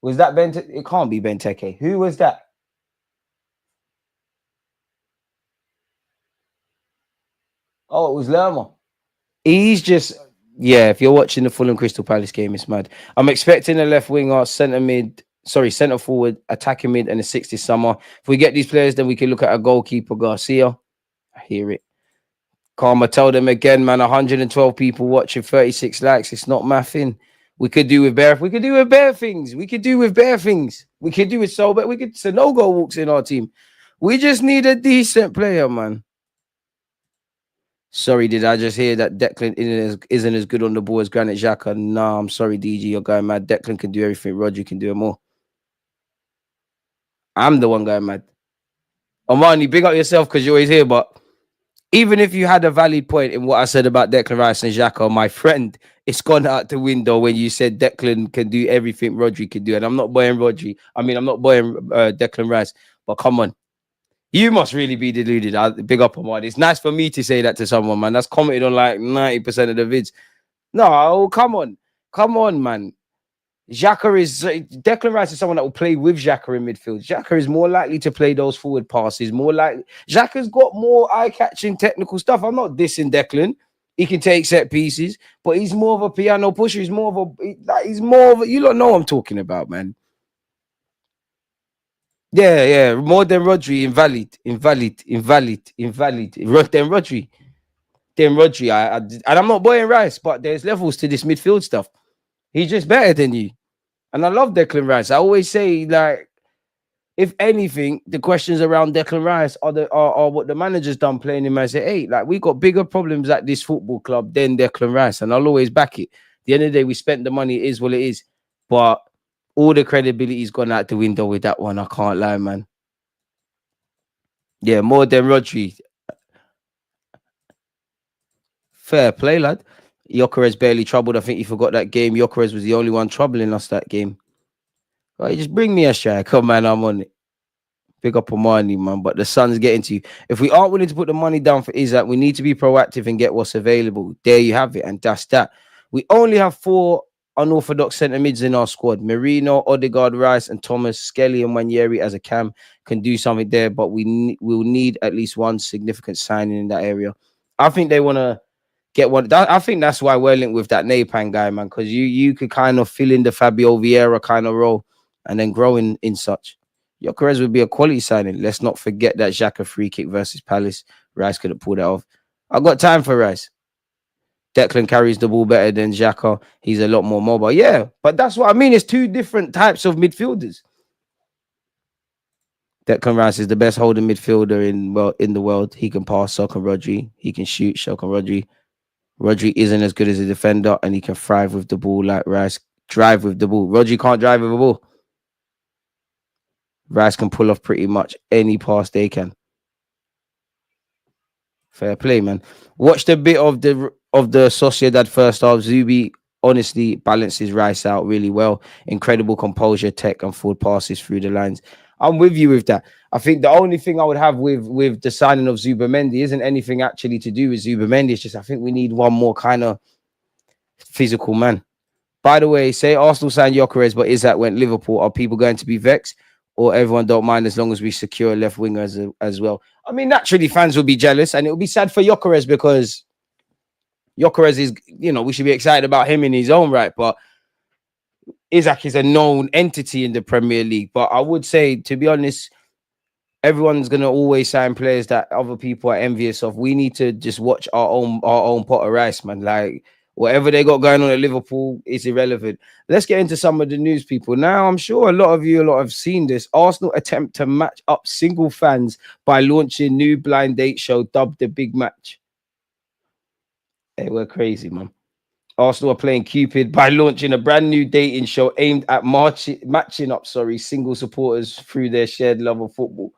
Was that it can't be Benteke. Who was that? Oh, it was Lerma. He's just, yeah, if you're watching the Fulham Crystal Palace game, it's mad. I'm expecting a left winger, centre forward, attacking mid, and a 60 summer. If we get these players, then we can look at a goalkeeper, Garcia. I hear it. Karma, tell them again, man. 112 people watching, 36 likes. It's not mathing. We could do with bare things. We could do with bare things. We could do with so, but we could. Sanogo walks in our team. We just need a decent player, man. Sorry, did I just hear that Declan isn't as good on the ball as Granit Xhaka? Nah, I'm sorry, DG. You're going mad. Declan can do everything. Rodri can do it more. I'm the one going mad. Omani, big up yourself because you're always here, but even if you had a valid point in what I said about Declan Rice and Xhaka, my friend, it's gone out the window when you said Declan can do everything Rodri can do. And I'm not buying Rodri. I mean, I'm not buying Declan Rice. But come on. You must really be deluded. Big up on one. It's nice for me to say that to someone, man. That's commented on like 90% of the vids. No, come on. Come on, man. Declan Rice is someone that will play with Xhaka in midfield. Xhaka is more likely to play those forward passes. Xhaka's got more eye-catching technical stuff. I'm not dissing Declan. He can take set pieces, but he's more of a piano pusher. He's more of a, you don't know what I'm talking about, man. Yeah. More than Rodri, invalid. Than Rodri. And I'm not buying Rice, but there's levels to this midfield stuff. He's just better than you. And I love Declan Rice. I always say, like, if anything, the questions around Declan Rice are what the manager's done playing him as an 8. Like, we got bigger problems at this football club than Declan Rice, and I'll always back it. At the end of the day, we spent the money. It is what it is. But all the credibility's gone out the window with that one. I can't lie, man. Yeah, more than Rodri. Fair play, lad. Gyökeres barely troubled. I think you forgot that game. Gyökeres was the only one troubling us that game. Right, just bring me a striker, man. I'm on it. Pick up on money, man. But the sun's getting to you. If we aren't willing to put the money down for Isaac, we need to be proactive and get what's available. There you have it. And that's that. We only have 4 unorthodox centre mids in our squad. Merino, Odegaard, Rice, and Thomas. Skelly and Wanyeri as a cam can do something there, but we'll need at least one significant signing in that area. I think they want to get one. I think that's why we're linked with that Napang guy, man, because you could kind of fill in the Fabio Vieira kind of role and then grow in such. Gyökeres would be a quality signing. Let's not forget that Xhaka free kick versus Palace. Rice couldn't pull that off. I've got time for Rice. Declan carries the ball better than Xhaka. He's a lot more mobile. Yeah, but that's what I mean. It's 2 different types of midfielders. Declan Rice is the best holding midfielder in the world. He can pass, so can Rodri. He can shoot, so can Rodri. Rodri isn't as good as a defender, and he can thrive with the ball like Rice. Drive with the ball. Rodri can't drive with the ball. Rice can pull off pretty much any pass they can. Fair play, man. Watched a bit of the Sociedad first half. Zubi honestly balances Rice out really well. Incredible composure, tech, and forward passes through the lines. I'm with you with that. I think the only thing I would have with the signing of Zubamendi isn't anything actually to do with Zubamendi. It's just I think we need one more kind of physical man. By the way, say Arsenal signed Gyökeres, but Isaac went Liverpool. Are people going to be vexed? Or everyone don't mind as long as we secure a left winger as well? I mean, naturally, fans will be jealous, and it will be sad for Gyökeres because Gyökeres is, we should be excited about him in his own right, but Isaac is a known entity in the Premier League. But I would say, to be honest, everyone's going to always sign players that other people are envious of. We need to just watch our own pot of rice, man. Like, whatever they got going on at Liverpool is irrelevant. Let's get into some of the news, people. Now, I'm sure a lot of you have seen this. Arsenal attempt to match up single fans by launching new blind date show dubbed The Big Match. Hey, we're crazy, man. Arsenal are playing Cupid by launching a brand new dating show aimed at matching up single supporters through their shared love of football.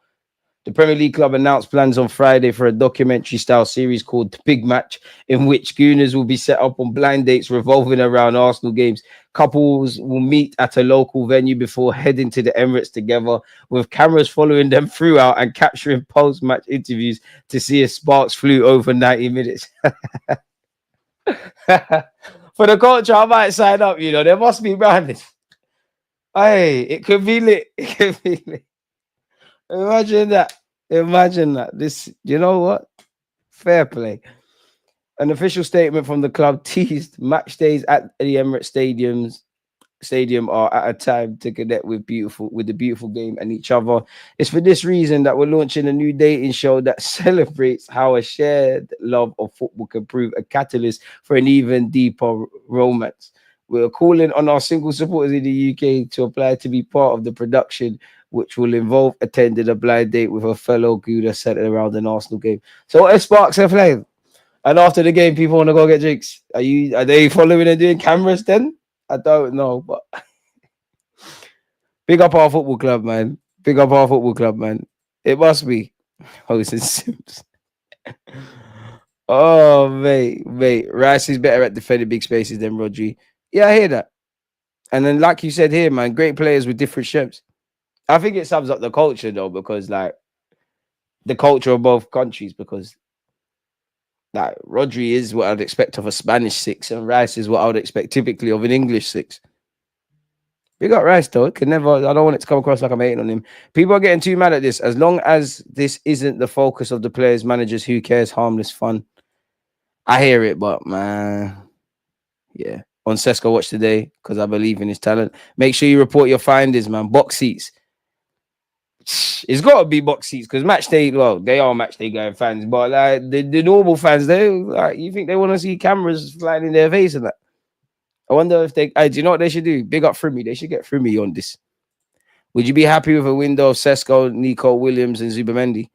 The Premier League club announced plans on Friday for a documentary-style series called The Big Match, in which Gooners will be set up on blind dates revolving around Arsenal games. Couples will meet at a local venue before heading to the Emirates together, with cameras following them throughout and capturing post-match interviews to see if sparks flew over 90 minutes. For the culture, I might sign up. You know, there must be madness. Hey, it could be lit. It could be lit. Imagine that. Imagine that. This, you know what? Fair play. An official statement from the club teased match days at the Emirates stadium are at a time to connect with the beautiful game and each other. It's for this reason that we're launching a new dating show that celebrates how a shared love of football can prove a catalyst for an even deeper romance. We're calling on our single supporters in the UK to apply to be part of the production, which will involve attending a blind date with a fellow Gooner centered around an Arsenal game. So what sparks are playing? And after the game, people want to go get drinks. Are they following and doing cameras then? I don't know, but big up our football club, man. Big up our football club, man. It must be. Jose Sims. Oh, mate. Rice is better at defending big spaces than Rodri. Yeah, I hear that. And then, like you said here, man, great players with different strengths. I think it sums up the culture, though, because, like, the culture of both countries, because, like, Rodri is what I'd expect of a Spanish six, and Rice is what I would expect typically of an English six. We got Rice though. It can never. I don't want it to come across like I'm hating on him. People are getting too mad at this. As long as this isn't the focus of the players, managers, who cares? Harmless fun. I hear it, but man, yeah. On Sesko Watch today because I believe in his talent. Make sure you report your findings, man. Box seats. It's got to be box seats because match day. Well, they are match day going fans, but like the normal fans, they like. You think they want to see cameras flying in their face and that? I wonder if they. Do you know what they should do? Big up Frimmy. They should get Frimmy on this. Would you be happy with a window of Sesko, Nico Williams, and Zubamendi?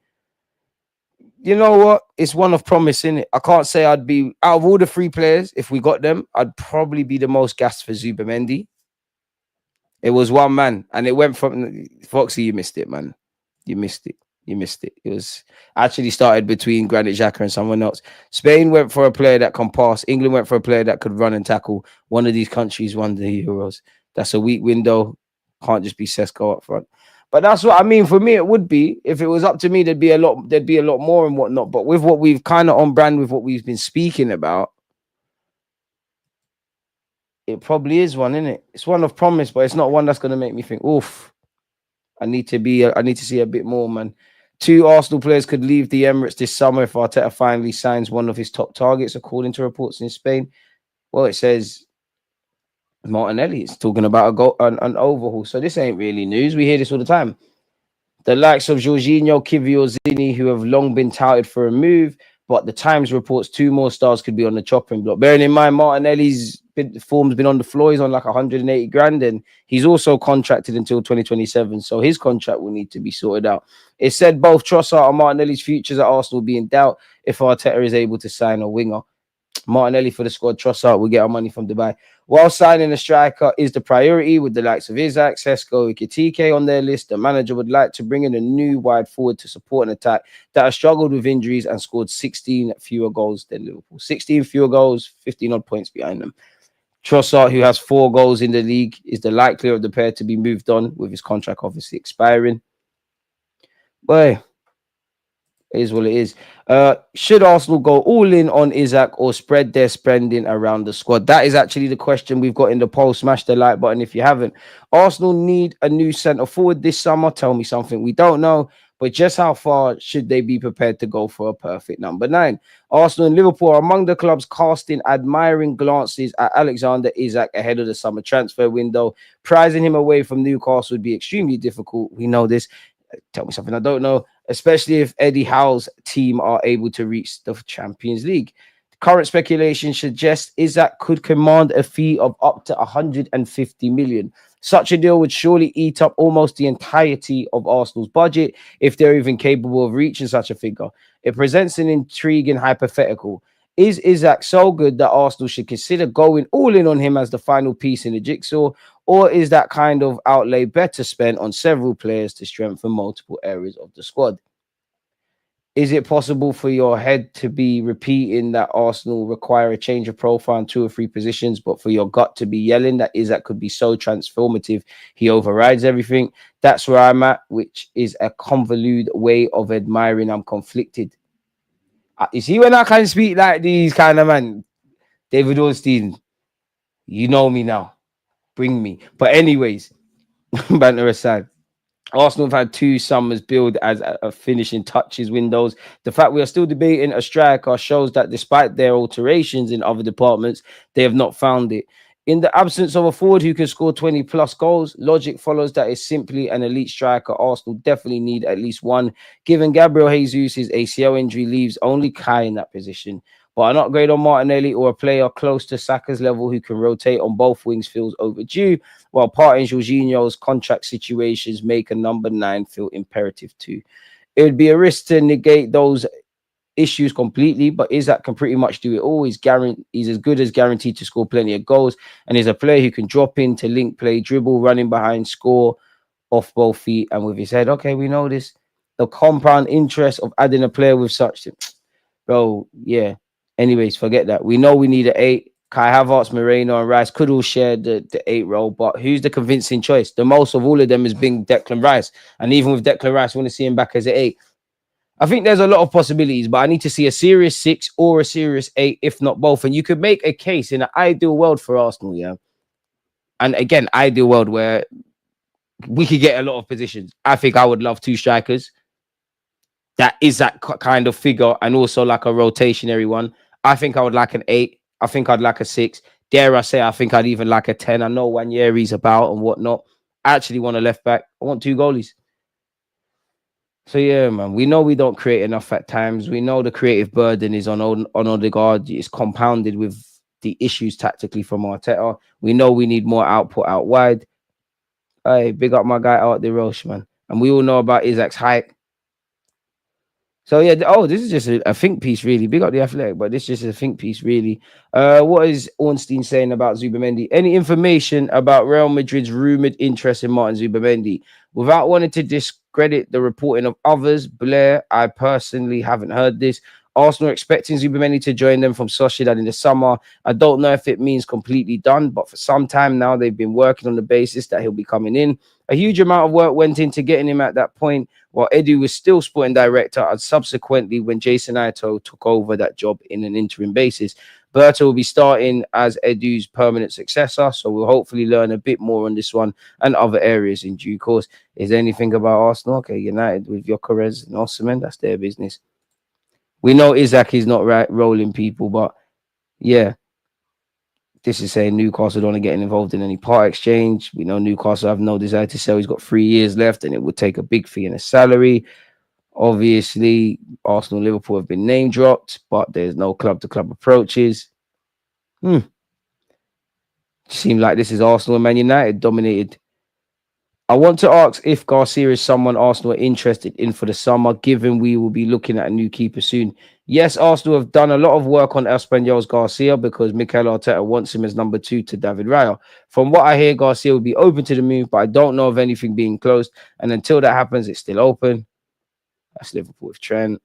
You know what? It's one of promise, innit? I can't say I'd be out of all the three players. If we got them, I'd probably be the most gassed for Zubamendi. It was one man, and it went from Foxy. You missed it, man. You missed it. It was actually started between Granit Xhaka and someone else. Spain went for a player that can pass. England went for a player that could run and tackle. One of these countries won the Euros. That's a weak window. Can't just be Sesko up front. But that's what I mean. For me, it would be. If it was up to me, there'd be a lot more and whatnot. But with what we've kind of on brand with what we've been speaking about, it probably is one, isn't it? It's one of promise, but it's not one that's gonna make me think, oof. I need to see a bit more, man. 2 Arsenal players could leave the Emirates this summer if Arteta finally signs one of his top targets, according to reports in Spain. Well, it says Martinelli is talking about an overhaul. So this ain't really news. We hear this all the time. The likes of Jorginho, Kivio, Zini, who have long been touted for a move, but the Times reports 2 more stars could be on the chopping block. Bearing in mind, Martinelli's form's been on the floor. He's on like 180 grand, and he's also contracted until 2027. So his contract will need to be sorted out. It said both Trossard and Martinelli's futures at Arsenal will be in doubt if Arteta is able to sign a winger. Martinelli for the squad. Trossard will get our money from Dubai. While signing a striker is the priority, with the likes of Isaac, Sesko, Ikitike on their list, the manager would like to bring in a new wide forward to support an attack that has struggled with injuries and scored 16 fewer goals than Liverpool. 16 fewer goals, 15 odd points behind them. Trossard, who has 4 goals in the league, is the likelier of the pair to be moved on, with his contract obviously expiring. Boy, it is what it is. Should Arsenal go all in on Isaac or spread their spending around the squad? That is actually the question we've got in the poll. Smash the like button if you haven't. Arsenal need a new centre forward this summer. Tell me something we don't know. But just how far should they be prepared to go for a perfect number 9? Arsenal and Liverpool are among the clubs casting admiring glances at Alexander Isak ahead of the summer transfer window. Prizing him away from Newcastle would be extremely difficult. We know this. Tell me something I don't know, especially if Eddie Howe's team are able to reach the Champions League. Current speculation suggests Isak could command a fee of up to 150 million. Such a deal would surely eat up almost the entirety of Arsenal's budget if they're even capable of reaching such a figure. It presents an intriguing hypothetical. Is Isak so good that Arsenal should consider going all in on him as the final piece in the jigsaw? Or is that kind of outlay better spent on several players to strengthen multiple areas of the squad? Is it possible for your head to be repeating that Arsenal require a change of profile in 2 or 3 positions, but for your gut to be yelling that Isak could be so transformative, he overrides everything? That's where I'm at, which is a convoluted way of admiring. I'm conflicted. You see, when I can speak like these kind of man, David Ornstein, You know me now. Bring me. But anyways, banter aside. Arsenal have had 2 summers billed as a finishing touches windows. The fact we are still debating a striker shows that despite their alterations in other departments, they have not found it. In the absence of a forward who can score 20 plus goals, logic follows that is simply an elite striker. Arsenal definitely need at least one. Given Gabriel Jesus' ACL injury leaves only Kai in that position. But an upgrade on Martinelli or a player close to Saka's level who can rotate on both wings feels overdue, while parting Jorginho's contract situations make a number 9 feel imperative too. It would be a risk to negate those issues completely, but Isaac can pretty much do it all. He's as good as guaranteed to score plenty of goals, and is a player who can drop in to link play, dribble, running behind, score off both feet and with his head. Okay, we know this. The compound interest of adding a player with such, bro, yeah. Anyways, forget that. We know we need an 8. Kai Havertz, Moreno, and Rice could all share the 8 role, but who's the convincing choice? The most of all of them has been Declan Rice. And even with Declan Rice, I want to see him back as an 8. I think there's a lot of possibilities, but I need to see a serious 6 or a serious 8, if not both. And you could make a case in an ideal world for Arsenal, yeah. And again, ideal world where we could get a lot of positions. I think I would love 2 strikers. That is that kind of figure, and also like a rotationary one. I think I would like an 8. I think I'd like a 6. Dare I say, I think I'd even like a 10. I know Wanyeri's about and whatnot. I actually want a left back. I want 2 goalies. So yeah, man, we know we don't create enough at times. We know the creative burden is on Odegaard. It's compounded with the issues tactically from Arteta. We know we need more output out wide. Hey, big up my guy out the Roche, man. And we all know about Isaac's height. So yeah, this is just a think piece, really. Big up the Athletic, but this is just a think piece, really. What is Ornstein saying about Zubamendi? Any information about Real Madrid's rumored interest in Martin Zubamendi? Without wanting to discredit the reporting of others, Blair, I personally haven't heard this. Arsenal are expecting Zubamendi to join them from Sociedad in the summer. I don't know if it means completely done, but for some time now, they've been working on the basis that he'll be coming in. A huge amount of work went into getting him at that point, while Edu was still sporting director, and subsequently when Jason Ito took over that job in an interim basis. Berta will be starting as Edu's permanent successor, so we'll hopefully learn a bit more on this one and other areas in due course. Is there anything about Arsenal? Okay, United with Gyökeres and Osimhen, that's their business. We know Isaac is not right rolling people, but yeah. This is saying Newcastle don't getting involved in any part exchange. We know Newcastle have no desire to sell. He's got 3 years left, and it would take a big fee and a salary. Obviously, Arsenal and Liverpool have been name dropped, but there's no club-to-club approaches. Seems like this is Arsenal and Man United dominated. I want to ask if Garcia is someone Arsenal are interested in for the summer, given we will be looking at a new keeper soon. Yes, Arsenal have done a lot of work on Espanyol's Garcia because Mikel Arteta wants him as number 2 to David Raya. From what I hear, Garcia will be open to the move, but I don't know of anything being closed. And until that happens, it's still open. That's Liverpool with Trent.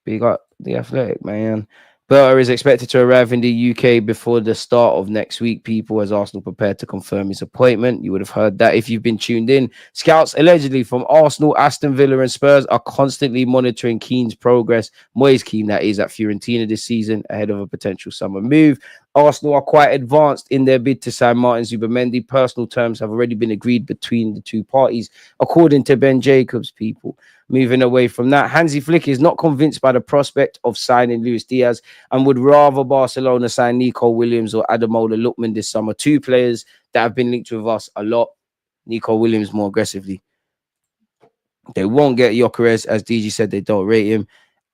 Big up the Athletic, man. Berta is expected to arrive in the UK before the start of next week, people, as Arsenal prepare to confirm his appointment. You would have heard that if you've been tuned in. Scouts allegedly from Arsenal, Aston Villa and Spurs are constantly monitoring Keane's progress. Moise Keane, that is, at Fiorentina this season ahead of a potential summer move. Arsenal are quite advanced in their bid to sign Martin Zubamendi. Personal terms have already been agreed between the 2 parties, according to Ben Jacobs, people. Moving away from that, Hansi Flick is not convinced by the prospect of signing Luis Diaz and would rather Barcelona sign Nico Williams or Ademola Lookman this summer. 2 players that have been linked with us a lot. Nico Williams more aggressively. They won't get Gyökeres, as DG said, they don't rate him.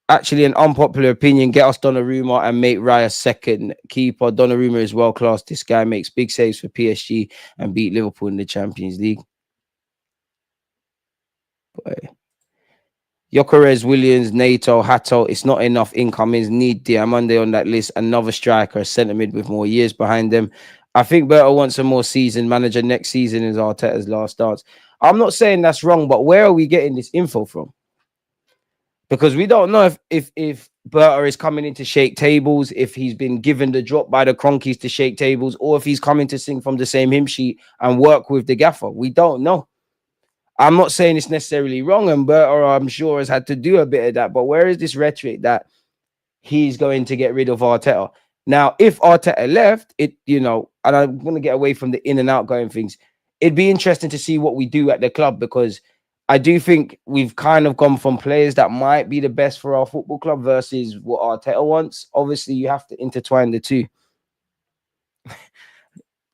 Actually, an unpopular opinion, get us Donnarumma and make Raya second keeper. Donnarumma is world-class. This guy makes big saves for PSG and beat Liverpool in the Champions League. Boy. Gyökeres, Williams, Nato, Hato. It's not enough incomings. Need Diamande on that list. Another striker, a centre mid with more years behind them. I think Berta wants a more seasoned manager. Next season is Arteta's last dance. I'm not saying that's wrong, but where are we getting this info from? Because we don't know if Berta is coming in to shake tables, if he's been given the drop by the Cronkies to shake tables, or if he's coming to sing from the same hymn sheet and work with the gaffer. We don't know. I'm not saying it's necessarily wrong, and Berta, I'm sure, has had to do a bit of that. But where is this rhetoric that he's going to get rid of Arteta? Now, if Arteta left, and I'm going to get away from the in and out going things, it'd be interesting to see what we do at the club, because I do think we've kind of gone from players that might be the best for our football club versus what Arteta wants. Obviously, you have to intertwine the two.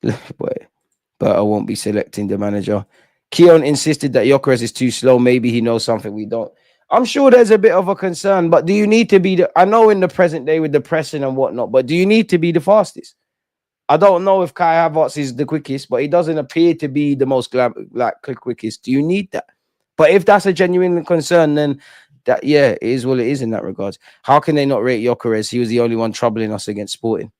But I won't be selecting the manager. Keon insisted that Gyökeres is too slow. Maybe he knows something we don't. I'm sure there's a bit of a concern, but do you need to be I know in the present day with the pressing and whatnot, but do you need to be the fastest? I don't know if Kai Havertz is the quickest, but he doesn't appear to be the most quickest. Do you need that? But if that's a genuine concern, then it is what it is in that regards. How can they not rate Gyökeres? He was the only one troubling us against Sporting.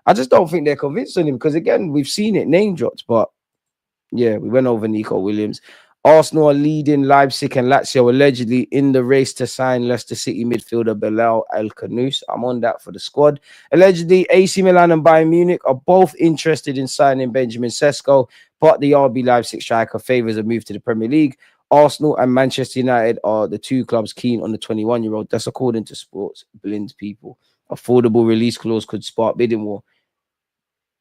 I just don't think they're convinced on him, because again, we've seen it name dropped, but yeah, we went over Nico Williams. Arsenal are leading Leipzig and Lazio allegedly in the race to sign Leicester City midfielder Bilal El-Khanous. I'm on that for the squad. Allegedly, AC Milan and Bayern Munich are both interested in signing Benjamin Sesko, but the RB Leipzig striker favours a move to the Premier League. Arsenal and Manchester United are the two clubs keen on the 21-year-old. That's according to Sports Blind people. Affordable release clause could spark bidding war.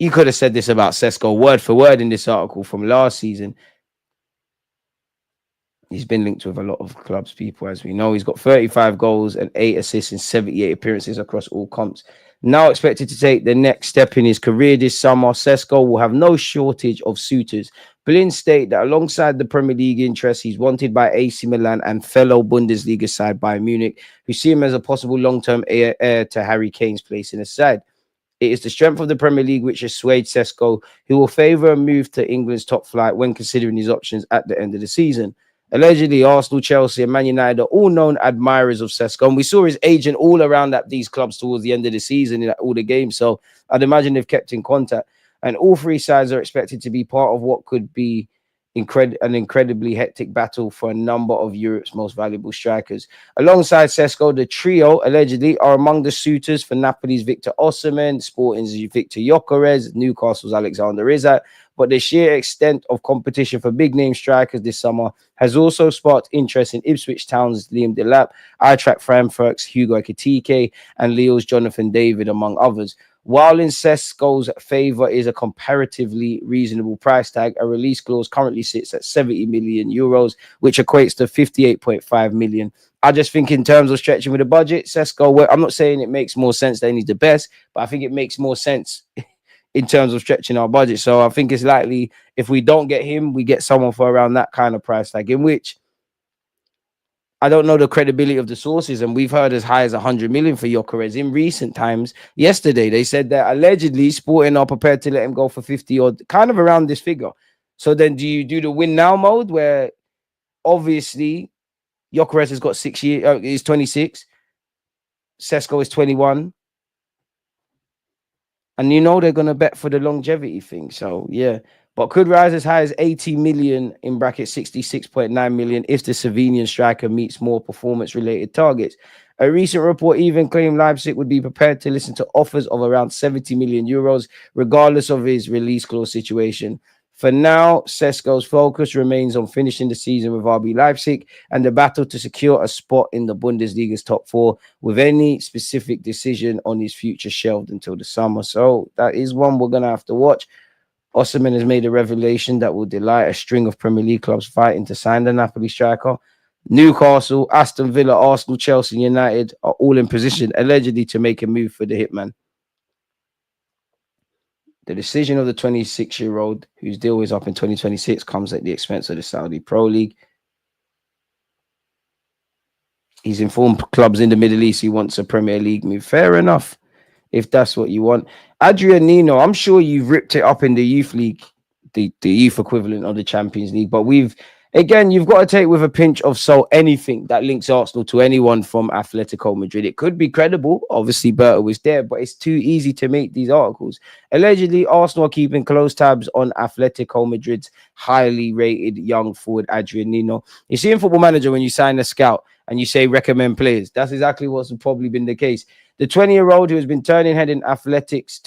You could have said this about Sesko word for word in this article from last season. He's been linked with a lot of clubs, people, as we know. He's got 35 goals and 8 assists in 78 appearances across all comps. Now expected to take the next step in his career this summer, Sesko will have no shortage of suitors. Berlin state that alongside the Premier League interest, he's wanted by AC Milan and fellow Bundesliga side Bayern Munich, who see him as a possible long-term heir to Harry Kane's place in the side. It is the strength of the Premier League which has swayed Sesko, who will favour a move to England's top flight when considering his options at the end of the season. Allegedly, Arsenal, Chelsea, and Man United are all known admirers of Sesko, and we saw his agent all around at these clubs towards the end of the season in all the games. So I'd imagine they've kept in contact, and all three sides are expected to be part of what could be an incredibly hectic battle for a number of Europe's most valuable strikers. Alongside Sesko, the trio allegedly are among the suitors for Napoli's Victor Osimhen, Sporting's Victor Gyökeres, Newcastle's Alexander Isak. But the sheer extent of competition for big-name strikers this summer has also sparked interest in Ipswich Town's Liam Delap, Eintracht Frankfurt's Hugo Ekitike, and Lille's Jonathan David, among others. While in Sesko's favour is a comparatively reasonable price tag, a release clause currently sits at 70 million euros, which equates to 58.5 million. I just think in terms of stretching with the budget, Sesko, I'm not saying it makes more sense that he's the best, but I think it makes more sense in terms of stretching our budget. So I think it's likely if we don't get him, we get someone for around that kind of price tag, in which I don't know the credibility of the sources, and we've heard as high as 100 million for Gyökeres in recent times. Yesterday, they said that allegedly Sporting are prepared to let him go for 50 or kind of around this figure. So then do you do the win now mode where obviously Gyökeres has got 6 years, he's 26, Sesko is 21, and they're going to bet for the longevity thing. So yeah, but could rise as high as 80 million in bracket 66.9 million if the Slovenian striker meets more performance-related targets. A recent report even claimed Leipzig would be prepared to listen to offers of around 70 million euros, regardless of his release clause situation. For now, Sesko's focus remains on finishing the season with RB Leipzig and the battle to secure a spot in the Bundesliga's top four, with any specific decision on his future shelved until the summer. So that is one we're going to have to watch. Osimhen has made a revelation that will delight a string of Premier League clubs fighting to sign the Napoli striker. Newcastle, Aston Villa, Arsenal, Chelsea, and United are all in position, allegedly, to make a move for the hitman. The decision of the 26-year-old, whose deal is up in 2026, comes at the expense of the Saudi Pro League. He's informed clubs in the Middle East he wants a Premier League move. Fair enough, if that's what you want. Adrian Nino, I'm sure you've ripped it up in the youth league, the youth equivalent of the Champions League, but you've got to take with a pinch of salt anything that links Arsenal to anyone from Atletico Madrid. It could be credible. Obviously, Berta was there, but it's too easy to make these articles. Allegedly, Arsenal are keeping close tabs on Atletico Madrid's highly rated young forward, Adrian Nino. You see in Football Manager, when you sign a scout and you say recommend players, that's exactly what's probably been the case. The 20-year-old who has been turning heads in Athletics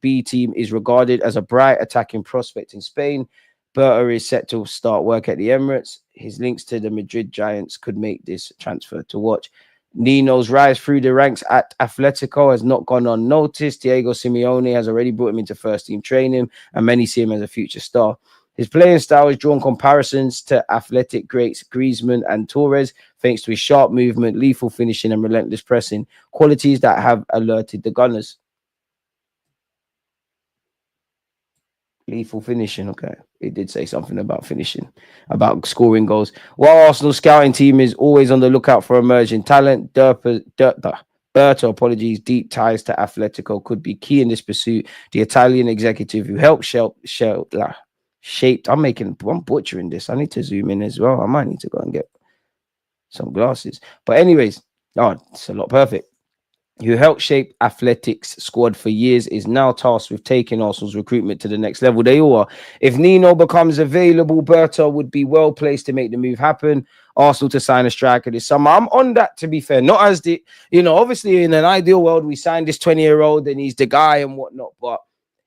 B team is regarded as a bright attacking prospect in Spain. Berta is set to start work at the Emirates. His links to the Madrid Giants could make this transfer to watch. Nino's rise through the ranks at Atletico has not gone unnoticed. Diego Simeone has already brought him into first team training, and many see him as a future star. His playing style has drawn comparisons to athletic greats Griezmann and Torres, thanks to his sharp movement, lethal finishing, and relentless pressing, qualities that have alerted the Gunners. Lethal finishing, okay. It did say something about finishing, about scoring goals. While Arsenal's scouting team is always on the lookout for emerging talent, Berto, apologies, deep ties to Atletico could be key in this pursuit. The Italian executive who helped shaped. I'm butchering this. I need to zoom in as well. I might need to go and get some glasses. But anyways, it's a lot perfect. Who helped shape Athletics squad for years, is now tasked with taking Arsenal's recruitment to the next level. They all are. If Nino becomes available, Berto would be well placed to make the move happen. Arsenal to sign a striker this summer. I'm on that, to be fair. Not as obviously in an ideal world, we signed this 20-year-old and he's the guy and whatnot. But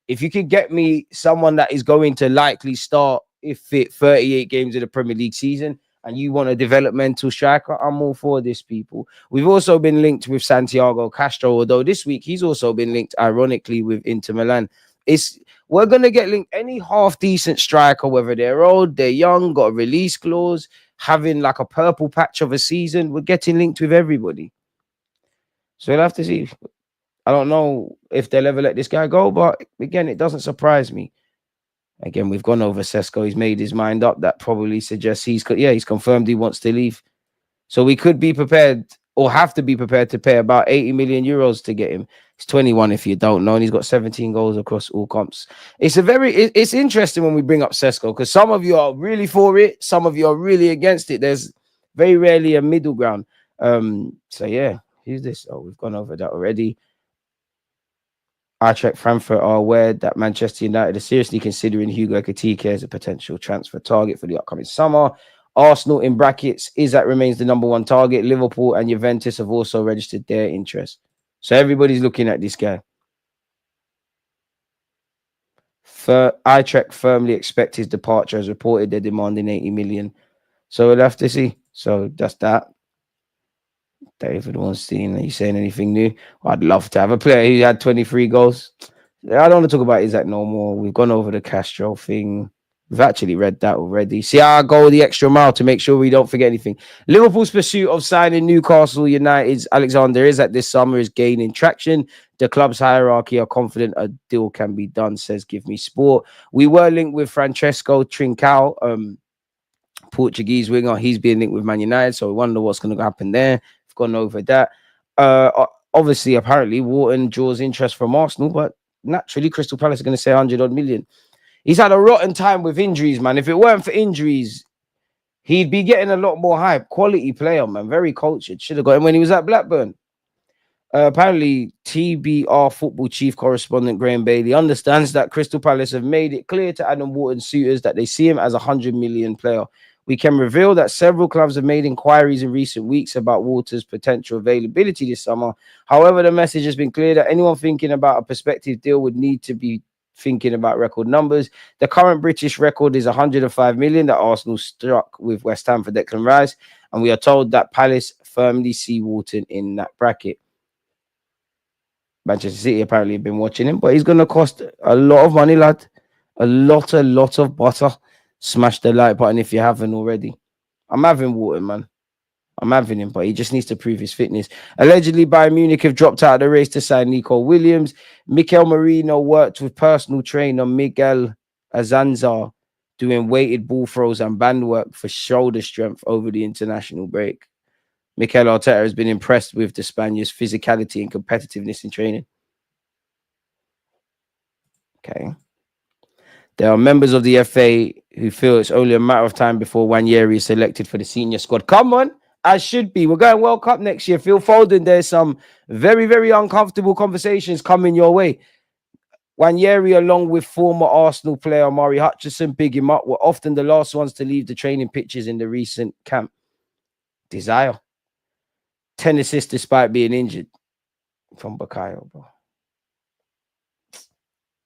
if you could get me someone that is going to likely start, if fit, 38 games of the Premier League season, and you want a developmental striker, I'm all for this, people. We've also been linked with Santiago Castro, although this week he's also been linked, ironically, with Inter Milan. We're going to get linked any half-decent striker, whether they're old, they're young, got a release clause, having like a purple patch of a season. We're getting linked with everybody. So we'll have to see. I don't know if they'll ever let this guy go, but again, it doesn't surprise me. Again, we've gone over Sesko. He's made his mind up. That probably suggests he's confirmed he wants to leave. So we could be prepared, or have to be prepared, to pay about 80 million euros to get him. He's 21, if you don't know, and he's got 17 goals across all comps. It's interesting when we bring up Sesko, because some of you are really for it, some of you are really against it. There's very rarely a middle ground. So yeah, who's this? Oh, we've gone over that already. Eintracht Frankfurt are aware that Manchester United are seriously considering Hugo Ekitike as a potential transfer target for the upcoming summer. Arsenal, in brackets, remains the number one target. Liverpool and Juventus have also registered their interest. So everybody's looking at this guy. Eintracht firmly expect his departure, as reported. They're demanding 80 million. So we'll have to see. So that's that. David Ornstein, are you saying anything new? I'd love to have a player who had 23 goals. I don't want to talk about Isaac no more. We've gone over the Castro thing. We've actually read that already. See how I go the extra mile to make sure we don't forget anything. Liverpool's pursuit of signing Newcastle United's Alexander Isak this summer is gaining traction. The club's hierarchy are confident a deal can be done, says Give Me Sport. We were linked with Francesco Trincao, Portuguese winger. He's being linked with Man United, so we wonder what's going to happen there. We've gone over that. Obviously, apparently, Wharton draws interest from Arsenal, but naturally, Crystal Palace are going to say 100 odd million. He's had a rotten time with injuries, man. If it weren't for injuries, he'd be getting a lot more hype. Quality player, man. Very cultured. Should have got him when he was at Blackburn. Apparently, TBR football chief correspondent Graham Bailey understands that Crystal Palace have made it clear to Adam Wharton suitors that they see him as a 100 million player. We can reveal that several clubs have made inquiries in recent weeks about Wharton's potential availability this summer. However, the message has been clear that anyone thinking about a prospective deal would need to be thinking about record numbers. The current British record is 105 million that Arsenal struck with West Ham for Declan Rice, and we are told that Palace firmly see Wharton in that bracket. Manchester City apparently have been watching him, but he's going to cost a lot of money, lad. A lot of butter. Smash the like button if you haven't already. I'm having Wharton, man. I'm having him, but he just needs to prove his fitness. Allegedly, Bayern Munich have dropped out of the race to sign Nico Williams. Mikel Merino worked with personal trainer Miguel Azanzar, doing weighted ball throws and band work for shoulder strength over the international break. Mikel Arteta has been impressed with the Spaniard's physicality and competitiveness in training. Okay. There are members of the FA who feel it's only a matter of time before Wanyeri is selected for the senior squad. Come on, as should be. We're going World Cup next year. Phil Foden, there's some very, very uncomfortable conversations coming your way. Wanyeri, along with former Arsenal player Mari Hutchinson, big him up, were often the last ones to leave the training pitches in the recent camp. Desire. 10 assists despite being injured from Bakayo, bro.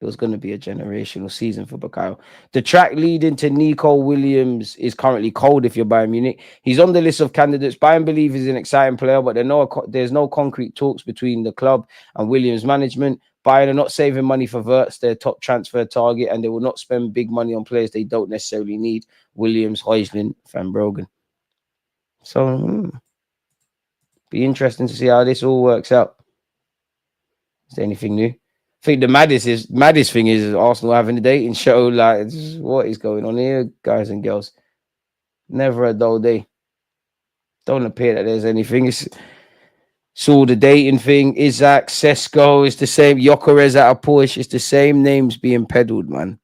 It was going to be a generational season for Bukayo. The track leading to Nico Williams is currently cold if you're Bayern Munich. He's on the list of candidates. Bayern believe he's an exciting player, but there's no concrete talks between the club and Williams management. Bayern are not saving money for Wirtz, their top transfer target, and they will not spend big money on players they don't necessarily need. Williams, Højlund, Van Brogen. So, be interesting to see how this all works out. Is there anything new? I think the maddest thing is Arsenal having a dating show. Like, what is going on here, guys and girls? Never a dull day. Don't appear that there's anything. It's all the dating thing. Isaac, Sesko is the same. Gyökeres at a push. It's the same names being peddled, man.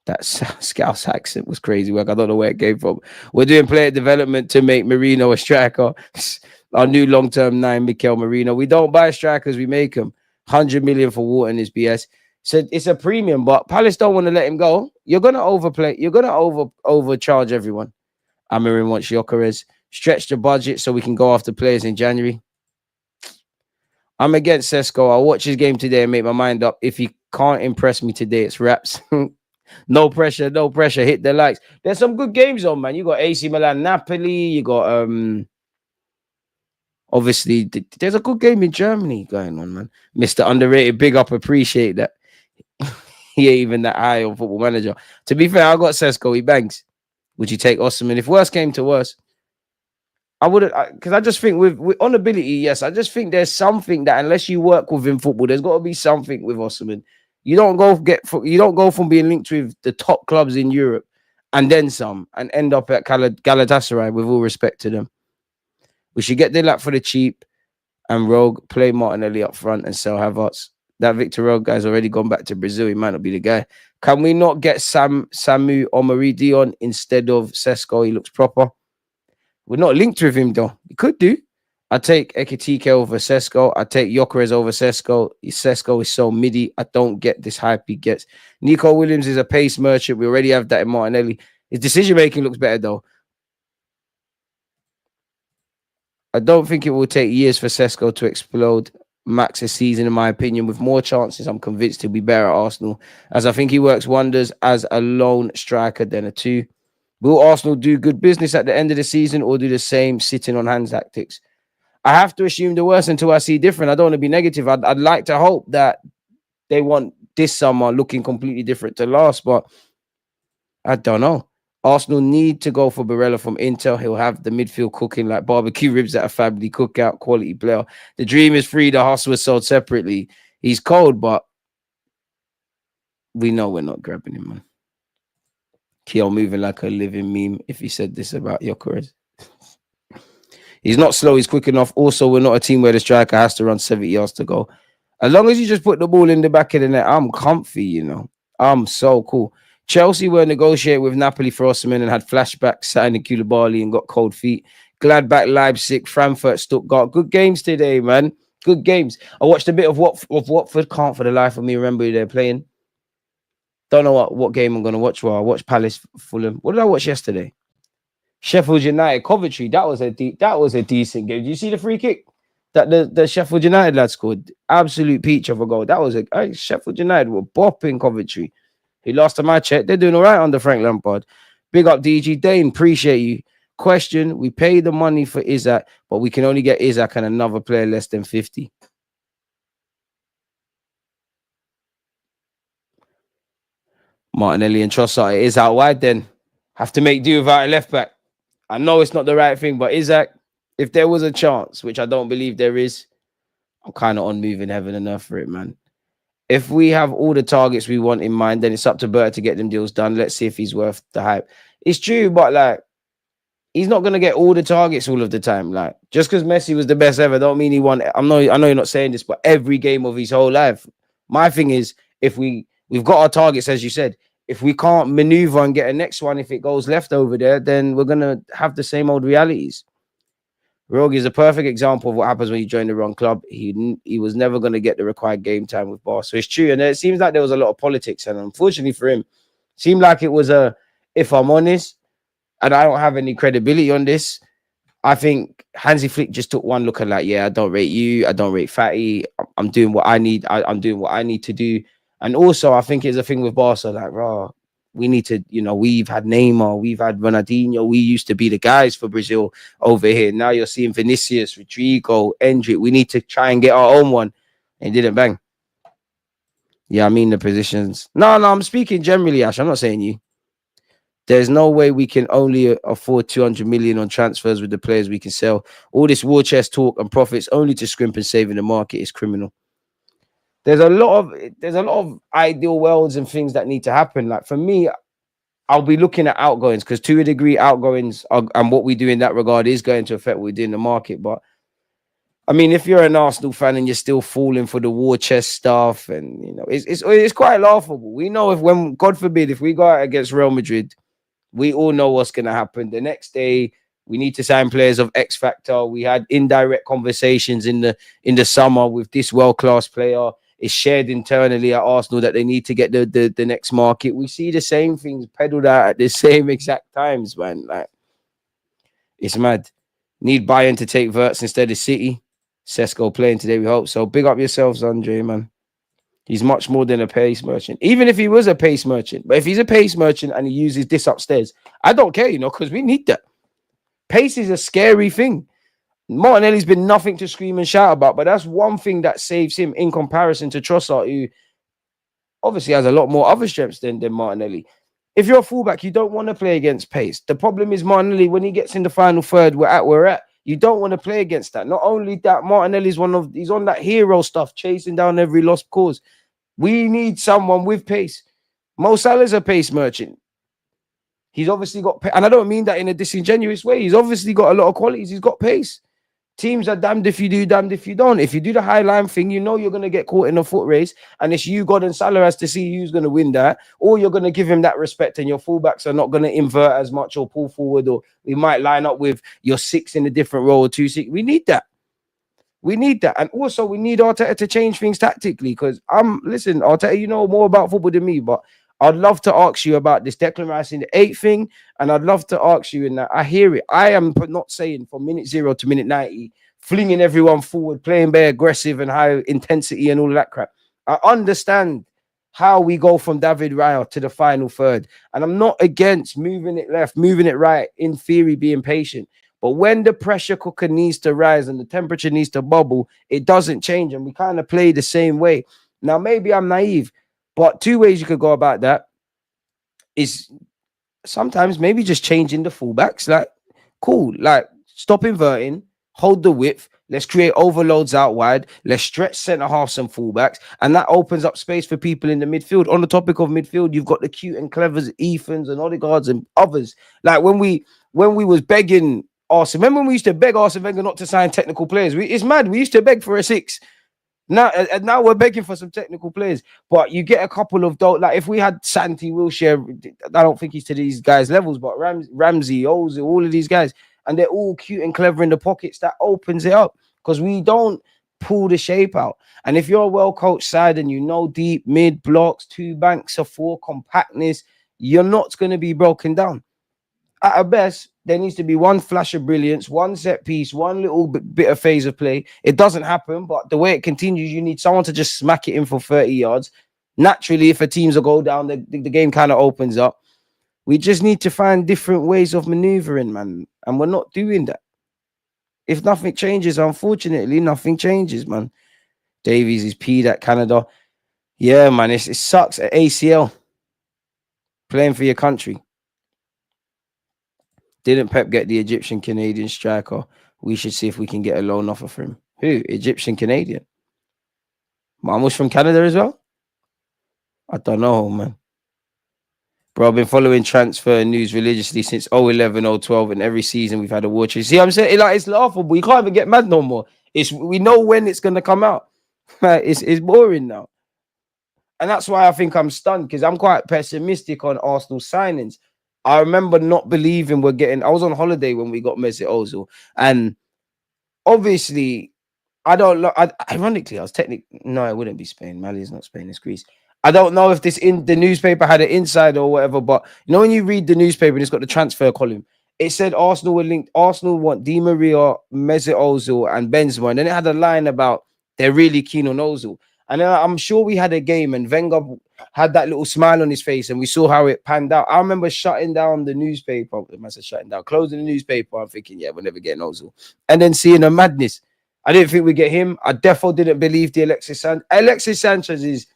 That Scouse accent was crazy work. I don't know where it came from. We're doing player development to make Marino a striker. Our new long-term 9, Mikel Marino. We don't buy strikers, we make them. 100 million for Wharton is BS. So it's a premium, but Palace don't want to let him go. You're gonna overplay. You're gonna overcharge everyone. Amarin wants Gyökeres. Stretch the budget so we can go after players in January. I'm against Sesko. I'll watch his game today and make my mind up. If he can't impress me today, it's wraps. No pressure, no pressure. Hit the likes. There's some good games on, man. You got AC Milan, Napoli. You got obviously there's a good game in Germany going on, man. Mr. Underrated, big up, appreciate that. He ain't even that high on Football Manager. To be fair, I got Sesko. He bangs. Would you take Osimhen? If worse came to worse, I wouldn't, because I just think with on ability, yes, I just think there's something that unless you work within football, there's got to be something with Osimhen. You don't go from being linked with the top clubs in Europe and then some and end up at Galatasaray, with all respect to them. We should get Delap for the cheap and Rogue, play Martinelli up front and sell Havertz. That Victor Rogue guy's already gone back to Brazil. He might not be the guy. Can we not get Samu Omari Dion instead of Sesko? He looks proper. We're not linked with him though. We could do. I take Ekitike over Sesko. I take Gyökeres over Sesko. Sesko is so midi. I don't get this hype he gets. Nico Williams is a pace merchant. We already have that in Martinelli. His decision-making looks better, though. I don't think it will take years for Sesko to explode Max's season, in my opinion. With more chances, I'm convinced he'll be better at Arsenal, as I think he works wonders as a lone striker than a 2. Will Arsenal do good business at the end of the season or do the same sitting on hands tactics? I have to assume the worst until I see different. I don't want to be negative. I'd like to hope that they want this summer looking completely different to last, but I don't know. Arsenal need to go for Barella from Inter. He'll have the midfield cooking like barbecue ribs at a family cookout, quality player. The dream is free. The hustle is sold separately. He's cold, but we know we're not grabbing him, man. Kiel moving like a living meme if he said this about Gyökeres. He's not slow, he's quick enough. Also, we're not a team where the striker has to run 70 yards to go. As long as you just put the ball in the back of the net, I'm comfy, you know. I'm so cool. Chelsea were negotiating with Napoli for Osimhen and had flashbacks, signing Koulibaly and got cold feet. Gladbach, Leipzig, Frankfurt, Stuttgart. Good games today, man. Good games. I watched a bit of Watford. Can't for the life of me remember who they're playing. Don't know what game I'm going to watch. Well, I watched Palace, Fulham. What did I watch yesterday? Sheffield United, Coventry. That was a decent game. Did you see the free kick that the Sheffield United lad scored? Absolute peach of a goal. That was Sheffield United were bopping Coventry. He lost to my check. They're doing all right under Frank Lampard. Big up DG Dane. Appreciate you. Question: we pay the money for Isaac, but we can only get Isaac and another player less than 50. Martinelli and Trossard. It is out wide then. Have to make do without a left back. I know it's not the right thing, but Isaac, if there was a chance, which I don't believe there is, I'm kind of on moving heaven and earth for it, man. If we have all the targets we want in mind, then it's up to Bert to get them deals done. Let's see if he's worth the hype. It's true, but like, he's not going to get all the targets all of the time. Like, just because Messi was the best ever, don't mean he won. I know you're not saying this, but every game of his whole life. My thing is, if we've got our targets, as you said, if we can't maneuver and get a next one, if it goes left over there, then we're going to have the same old realities. Rogue is a perfect example of what happens when you join the wrong club. He was never going to get the required game time with Bar. So it's true. And it seems like there was a lot of politics. And unfortunately for him, it seemed like it was if I'm honest, and I don't have any credibility on this, I think Hansi Flick just took one look and like, yeah, I don't rate you. I don't rate Fatty. I'm doing what I need. I'm doing what I need to do. And also, I think it's a thing with Barca, like, raw. We need to, we've had Neymar, we've had Ronaldinho. We used to be the guys for Brazil over here. Now you're seeing Vinicius, Rodrigo, Endrick. We need to try and get our own one. And didn't bang. Yeah, I mean the positions. No, I'm speaking generally, Ash. I'm not saying you. There's no way we can only afford 200 million on transfers with the players we can sell. All this war chest talk and profits only to scrimp and save in the market is criminal. There's a lot of ideal worlds and things that need to happen. Like for me, I'll be looking at outgoings because to a degree, outgoings and what we do in that regard is going to affect what we do in the market. But I mean, if you're an Arsenal fan and you're still falling for the war chest stuff, and it's quite laughable. We know when God forbid if we go out against Real Madrid, we all know what's going to happen. The next day, we need to sign players of X factor. We had indirect conversations in the summer with this world-class player. It's shared internally at Arsenal that they need to get the next market. We see the same things peddled out at the same exact times, man. Like, it's mad. Need Bayern to take Verts instead of City. Sesko playing today, we hope so. Big up yourselves, Andre, man. He's much more than a pace merchant. Even if he was a pace merchant. But if he's a pace merchant and he uses this upstairs, I don't care, because we need that. Pace is a scary thing. Martinelli's been nothing to scream and shout about, but that's one thing that saves him in comparison to Trossard, who obviously has a lot more other strengths than Martinelli. If you're a fullback, you don't want to play against pace. The problem is Martinelli, when he gets in the final third, we're at. You don't want to play against that. Not only that, Martinelli's he's on that hero stuff, chasing down every lost cause. We need someone with pace. Mo Salah's a pace merchant. He's obviously got, and I don't mean that in a disingenuous way. He's obviously got a lot of qualities. He's got pace. Teams are damned if you do, damned if you don't. If you do the high line thing, you're going to get caught in a foot race. And it's you, God, and Salah has to see who's going to win that. Or you're going to give him that respect and your fullbacks are not going to invert as much or pull forward. Or we might line up with your 6 in a different role or 2-6. We need that. We need that. And also, we need Arteta to change things tactically. Because listen, Arteta, you know more about football than me, but I'd love to ask you about this Declan Rice in the 8th thing. And I'd love to ask you in that. I hear it. I am not saying from minute 0 to minute 90, flinging everyone forward, playing very aggressive and high intensity and all of that crap. I understand how we go from David Raya to the final third. And I'm not against moving it left, moving it right, in theory, being patient. But when the pressure cooker needs to rise and the temperature needs to bubble, it doesn't change. And we kind of play the same way. Now, maybe I'm naive, but 2 ways you could go about that is sometimes maybe just changing the fullbacks. Like, cool. Like, stop inverting, hold the width. Let's create overloads out wide. Let's stretch centre halves and fullbacks. And that opens up space for people in the midfield. On the topic of midfield, you've got the cute and clevers, Ethans and Odegaards and others. Like when we was begging Arsene, remember when we used to beg Arsene Wenger not to sign technical players? It's mad. We used to beg for a 6. Now we're begging for some technical players. But you get a couple of those. Like if we had Santi, Wilshere, I don't think he's to these guys' levels, but Ramsey, Ozil, all of these guys. And they're all cute and clever in the pockets. That opens it up because we don't pull the shape out. And if you're a well-coached side and you know deep, mid, blocks, 2 banks of 4, compactness, you're not going to be broken down. At our best, there needs to be one flash of brilliance, one set piece, one little bit of phase of play. It doesn't happen, but the way it continues, you need someone to just smack it in for 30 yards. Naturally, if a team's a goal down, the game kind of opens up. We just need to find different ways of maneuvering, man. And we're not doing that. If nothing changes, unfortunately, nothing changes, man. Davies is P'd at Canada. Yeah, man, it sucks at ACL. Playing for your country. Didn't Pep get the Egyptian-Canadian striker? We should see if we can get a loan offer for him. Who? Egyptian-Canadian? Marmoush from Canada as well? I don't know, man. Bro, I've been following transfer news religiously since 011, 012, and every season we've had a war chase. See what I'm saying? Like, it's laughable. You can't even get mad no more. We know when it's going to come out. It's boring now. And that's why I think I'm stunned, because I'm quite pessimistic on Arsenal signings. I remember not believing I was on holiday when we got Mesut Ozil. And obviously, ironically, I was no, it wouldn't be Spain. Mali is not Spain, it's Greece. I don't know if the newspaper had an insider or whatever, but when you read the newspaper and it's got the transfer column, it said Arsenal were linked. Arsenal want Di Maria, Mesut Ozil, and Benzema. And then it had a line about they're really keen on Ozil. And I'm sure we had a game and Wenger had that little smile on his face and we saw how it panned out. I remember shutting down the newspaper. I said shutting down, closing the newspaper. I'm thinking, yeah, we're never getting Ozil. And then seeing a madness. I didn't think we'd get him. I definitely didn't believe the Alexis Sanchez is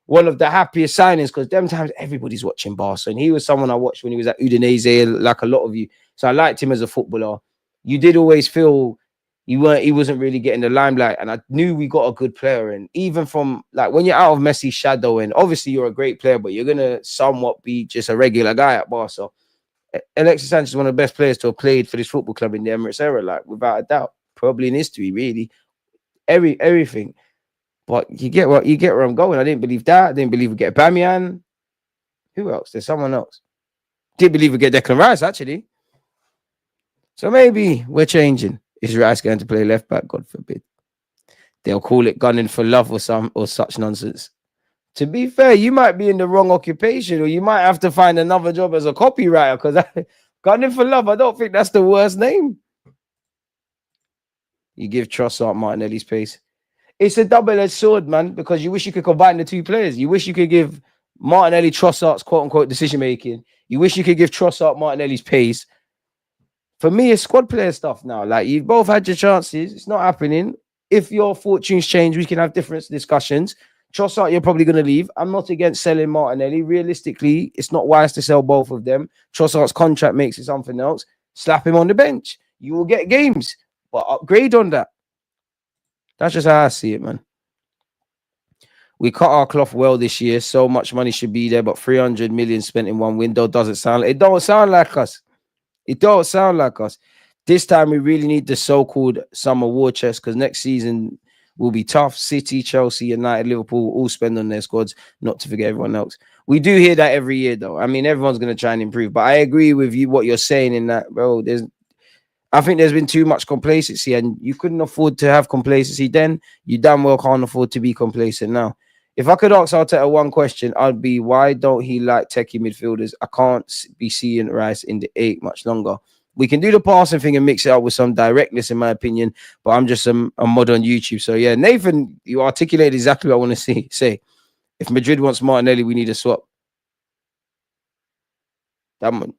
one of the happiest signings because them times everybody's watching Barca. And he was someone I watched when he was at Udinese, like a lot of you. So I liked him as a footballer. You did always feel he wasn't really getting the limelight. And I knew we got a good player. And even from like when you're out of Messi's shadow, and obviously you're a great player, but you're gonna somewhat be just a regular guy at Barca. Alexis Sanchez is one of the best players to have played for this football club in the Emirates era, like without a doubt, probably in history, really. Everything. But you get where I'm going. I didn't believe that. I didn't believe we get Bamian. Who else? There's someone else. Didn't believe we get Declan Rice, actually. So maybe we're changing. Is Rice going to play left back? God forbid. They'll call it gunning for love or such nonsense. To be fair, you might be in the wrong occupation, or you might have to find another job as a copywriter, because gunning for love, I don't think that's the worst name. You give Trossard Martinelli's pace. It's a double-edged sword, man, because you wish you could combine the two players. You wish you could give Martinelli Trossard's quote-unquote decision-making. You wish you could give Trossard Martinelli's pace. For me, it's squad player stuff now. Like, you've both had your chances. It's not happening. If your fortunes change, we can have different discussions. Trossard, you're probably going to leave. I'm not against selling Martinelli. Realistically, it's not wise to sell both of them. Trossard's contract makes it something else. Slap him on the bench. You will get games, but upgrade on that. That's just how I see it, man. We cut our cloth well this year. So much money should be there, but 300 million spent in one window doesn't sound like it. Don't sound like us. It don't sound like us. This time we really need the so-called summer war chest, because next season will be tough. City, Chelsea, United, Liverpool all spend on their squads, not to forget everyone else. We do hear that every year, though. I mean, everyone's going to try and improve, but I agree with you what you're saying in that, bro. I think there's been too much complacency, and you couldn't afford to have complacency then. You damn well can't afford to be complacent now. If I could ask Arteta one question, I'd be, why don't he like techie midfielders? I can't be seeing Rice in the 8 much longer. We can do the passing thing and mix it up with some directness, in my opinion, but I'm just a mod on YouTube. So, yeah, Nathan, you articulated exactly what I want to say. If Madrid wants Martinelli, we need a swap. I'm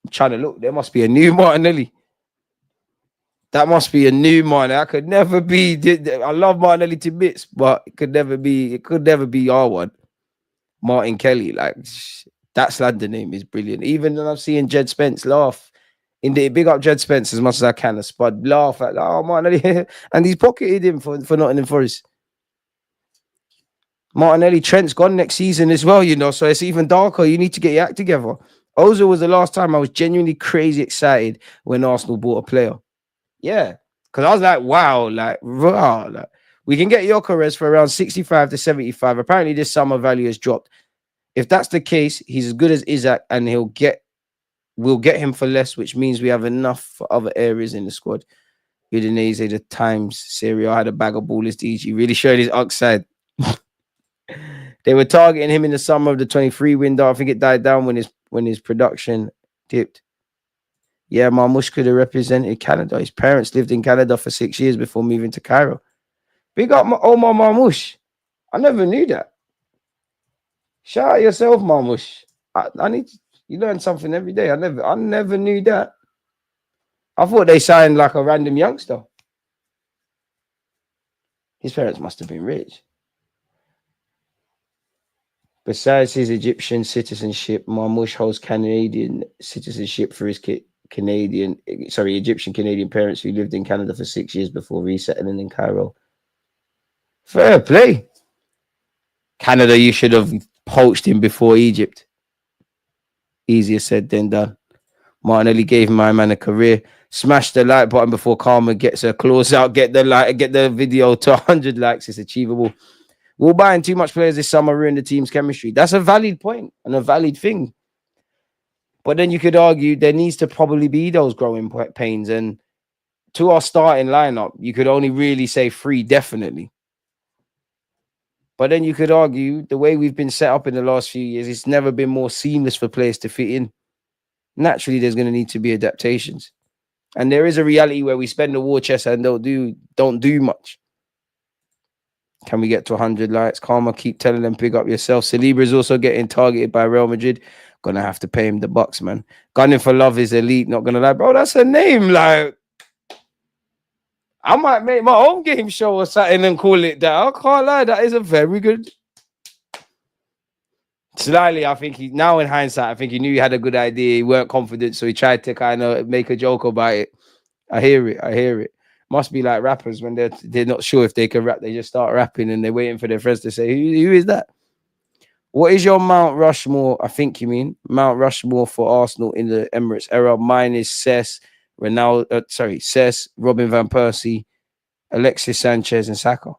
trying to look. There must be a new Martinelli. That must be a new Martinelli. I could never be. I love Martinelli to bits, but it could never be our one. Martin Kelly, like that slander name is brilliant. Even when I'm seeing Jed Spence laugh, big up Jed Spence as much as I can. Spud laugh at Martinelli, and he's pocketed him for Nottingham Forest. Martinelli, Trent's gone next season as well, so it's even darker. You need to get your act together. Ozil was the last time I was genuinely crazy excited when Arsenal bought a player. Yeah, because I was like, wow, we can get Gyökeres for around 65 to 75. Apparently, this summer value has dropped. If that's the case, he's as good as Isaac, and we'll get him for less, which means we have enough for other areas in the squad. Udinese, the Times, Serie A had a bag of ballers. DG really showed his upside. They were targeting him in the summer of the 23 window. I think it died down when his production dipped. Yeah, Marmoush could have represented Canada. His parents lived in Canada for 6 years before moving to Cairo. Big up Omar Marmoush. I never knew that. Shout out yourself, Marmoush. You learn something every day. I never knew that. I thought they signed like a random youngster. His parents must have been rich. Besides his Egyptian citizenship, Marmoush holds Canadian citizenship for his Egyptian Canadian parents who lived in Canada for 6 years before resettling in Cairo. Fair play. Canada, you should have poached him before Egypt. Easier said than done. Martinelli gave my man a career. Smash the like button before Karma gets her claws out. Get the video to 100 likes. It's achievable. Will buying too much players this summer ruin the team's chemistry? That's a valid point and a valid thing. But then you could argue there needs to probably be those growing pains. And to our starting lineup, you could only really say 3, definitely. But then you could argue the way we've been set up in the last few years, it's never been more seamless for players to fit in. Naturally, there's going to need to be adaptations. And there is a reality where we spend the war chest and don't do much. Can we get to 100 likes? Karma, keep telling them, pick up yourself. Saliba is also getting targeted by Real Madrid. Gonna have to pay him the bucks, man. Gunning for Love is elite. Not gonna lie, bro. That's a name. Like, I might make my own game show or something and call it that. I can't lie. That is a very good. Slightly, I think he now in hindsight, I think he knew he had a good idea. He weren't confident, so he tried to kind of make a joke about it. I hear it. I hear it. Must be like rappers when they're not sure if they can rap, they just start rapping and they're waiting for their friends to say, who is that? What is your Mount Rushmore? I think you mean Mount Rushmore for Arsenal in the Emirates era. Mine is Cesc, Ronaldo, Cesc, Robin van Persie, Alexis Sanchez, and Saka.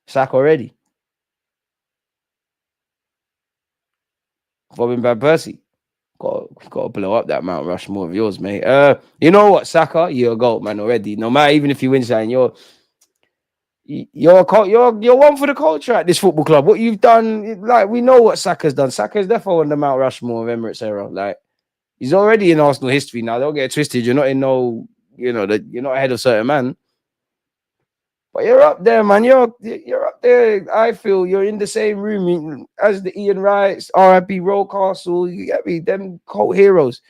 Saka already. Robin van Persie. Got to blow up that Mount Rushmore of yours, mate. You know what, Saka, you're a GOAT, man, already. No matter, even if you win something, you're one for the culture at this football club. What you've done, like, we know what Saka's done. Saka's definitely on the Mount Rushmore of Emirates era. Like, he's already in Arsenal history now. Don't get it twisted. You're not in no, you're not ahead of certain man. But you're up there, man. You're up there. I feel you're in the same room as the Ian Wrights, RIP Rocastle. You get me? Them cult heroes.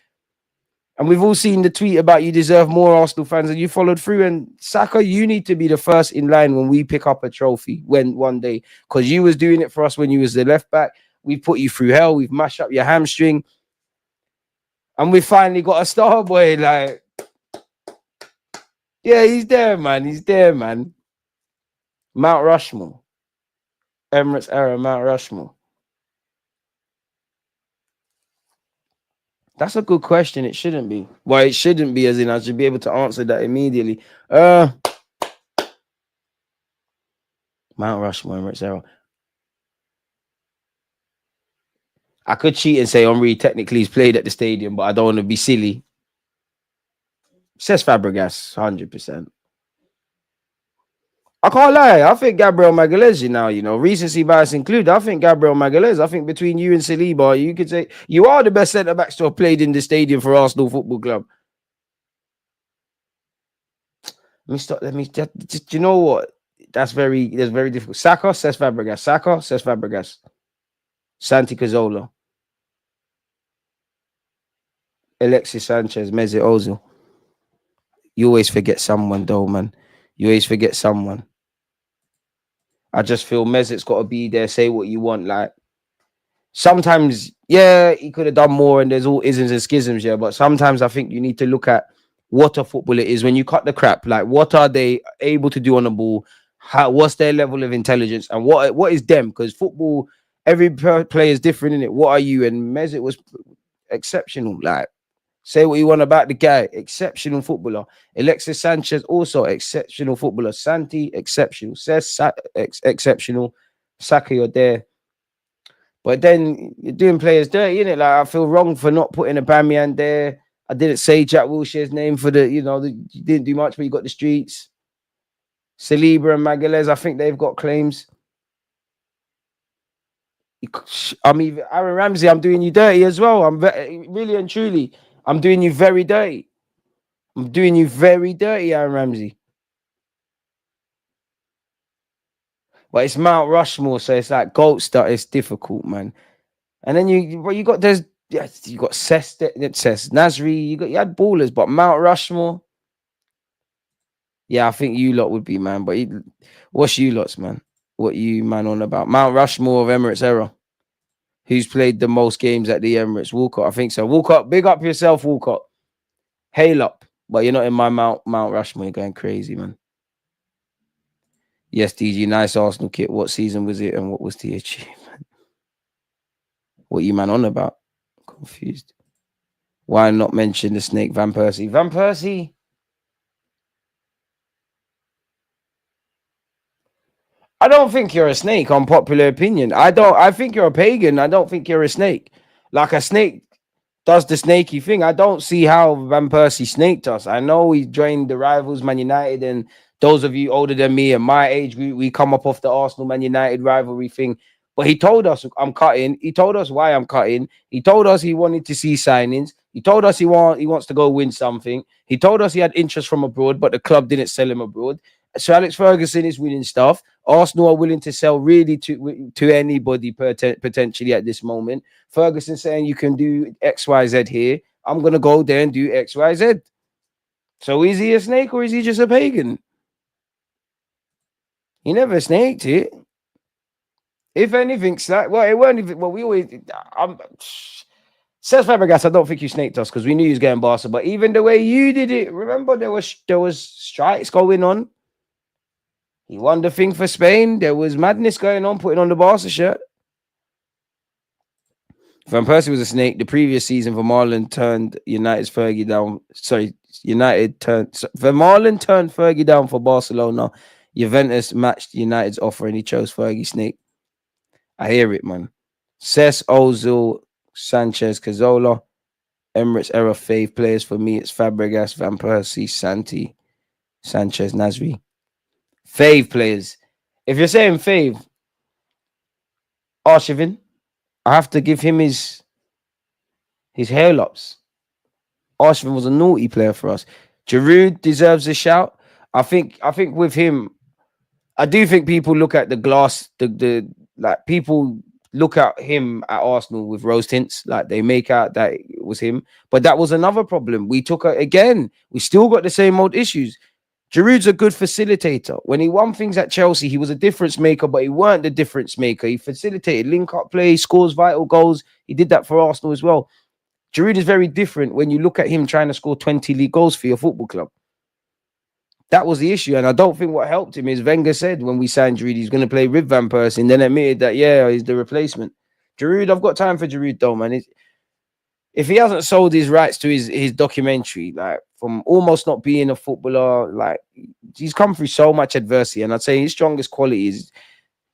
And we've all seen the tweet about you deserve more Arsenal fans, and you followed through. And Saka, you need to be the first in line when we pick up a trophy one day, because you was doing it for us when you was the left back. We put you through hell. We've mashed up your hamstring, and we finally got a star boy. Like, yeah, he's there, man. He's there, man. Mount Rushmore, Emirates era, Mount Rushmore. That's a good question. It shouldn't be. Well, it shouldn't be, as in I should be able to answer that immediately. Mount Rushmore, Emirates era. I could cheat and say Henry technically he's played at the stadium, but I don't want to be silly. Says Fabregas, 100%. I can't lie. I think Gabriel Magalhaes now, recency bias included. I think Gabriel Magalhaes, I think between you and Saliba, you could say you are the best centre-backs to have played in the stadium for Arsenal Football Club. You know what? That's very difficult. Saka, says Fabregas. Saka, says Fabregas. Santi Cazorla. Alexis Sanchez, Mesut Ozil. You always forget someone, though, man. You always forget someone. I just feel Mesut's got to be there, say what you want. Like, sometimes, yeah, he could have done more, and there's all isms and schisms, yeah. But sometimes I think you need to look at what a footballer is when you cut the crap. Like, what are they able to do on the ball? What's their level of intelligence? And what is them? Because football, every player is different, in it. What are you? And Mesut was exceptional. Like, say what you want about the guy. Exceptional footballer. Alexis Sanchez, also exceptional footballer. Santi, exceptional. Exceptional. Saka, you're there. But then you're doing players dirty, innit? Like, I feel wrong for not putting a Aubameyang there. I didn't say Jack Wilshere's name for you didn't do much, but you got the streets. Saliba and Magalhaes, I think they've got claims. I mean, Aaron Ramsey, I'm doing you dirty as well. I'm really and truly, I'm doing you very dirty. I'm doing you very dirty, Aaron Ramsey. But it's Mount Rushmore, so it's like GOAT stuff. It's difficult, man. And then you got Cesc, Nasri, you had ballers, but Mount Rushmore. Yeah, I think you lot would be, man. But what's you lots, man? What you man on about? Mount Rushmore of Emirates era. Who's played the most games at the Emirates? Walcott, I think so. Walcott, big up yourself, Walcott. Hail up. But you're not in my Mount Rushmore. You're going crazy, man. Yes, DG, nice Arsenal kit. What season was it and what was the achievement? What you man on about? Confused. Why not mention the snake Van Persie? Van Persie. I don't think you're a snake, unpopular opinion. I think you're a pagan. I don't think you're a snake. Like, a snake does the snaky thing. I don't see how Van Persie snaked us. I know he joined the rivals, Man United, and those of you older than me and my age, we come up off the Arsenal Man United rivalry thing. But he told us I'm cutting. He told us why I'm cutting. He told us he wanted to see signings. He told us he wants to go win something. He told us he had interest from abroad, but the club didn't sell him abroad. So Alex Ferguson is winning stuff. Arsenal are willing to sell really to anybody potentially at this moment. Ferguson saying you can do X, Y, Z here. I'm gonna go there and do X, Y, Z. So is he a snake or is he just a pagan? He never snaked it. If anything, well, it weren't even. Well, we always. Says Fabregas, I don't think you snaked us because we knew he was getting Barca. But even the way you did it, remember there was strikes going on. He won the thing for Spain. There was madness going on, putting on the Barca shirt. Van Persie was a snake. The previous season, Vermaelen turned United's Fergie down. Sorry, Vermaelen turned Fergie down for Barcelona. Juventus matched United's offer and he chose Fergie snake. I hear it, man. Cesc, Ozil, Sanchez, Cazorla, Emirates era fave players for me. It's Fabregas, Van Persie, Santi, Sanchez, Nasri. Fave players. If you're saying fave, Arshavin, I have to give him his hair lops. Arshavin was a naughty player for us. Giroud deserves a shout. I think with him, I do think people look at the glass, the like people look at him at Arsenal with rose tints, like they make out that it was him. But that was another problem. We took again, we still got the same old issues. Giroud's a good facilitator. When he won things at Chelsea, he was a difference maker, but he weren't the difference maker. He facilitated link-up play, scores vital goals. He did that for Arsenal as well. Giroud is very different when you look at him trying to score 20 league goals for your football club. That was the issue, and I don't think what helped him is Wenger said when we signed Giroud, he's going to play with Van Persie, and then admitted that, yeah, he's the replacement. Giroud, I've got time for Giroud, though, man. If he hasn't sold his rights to his documentary, like from almost not being a footballer, like he's come through so much adversity, and I'd say his strongest quality is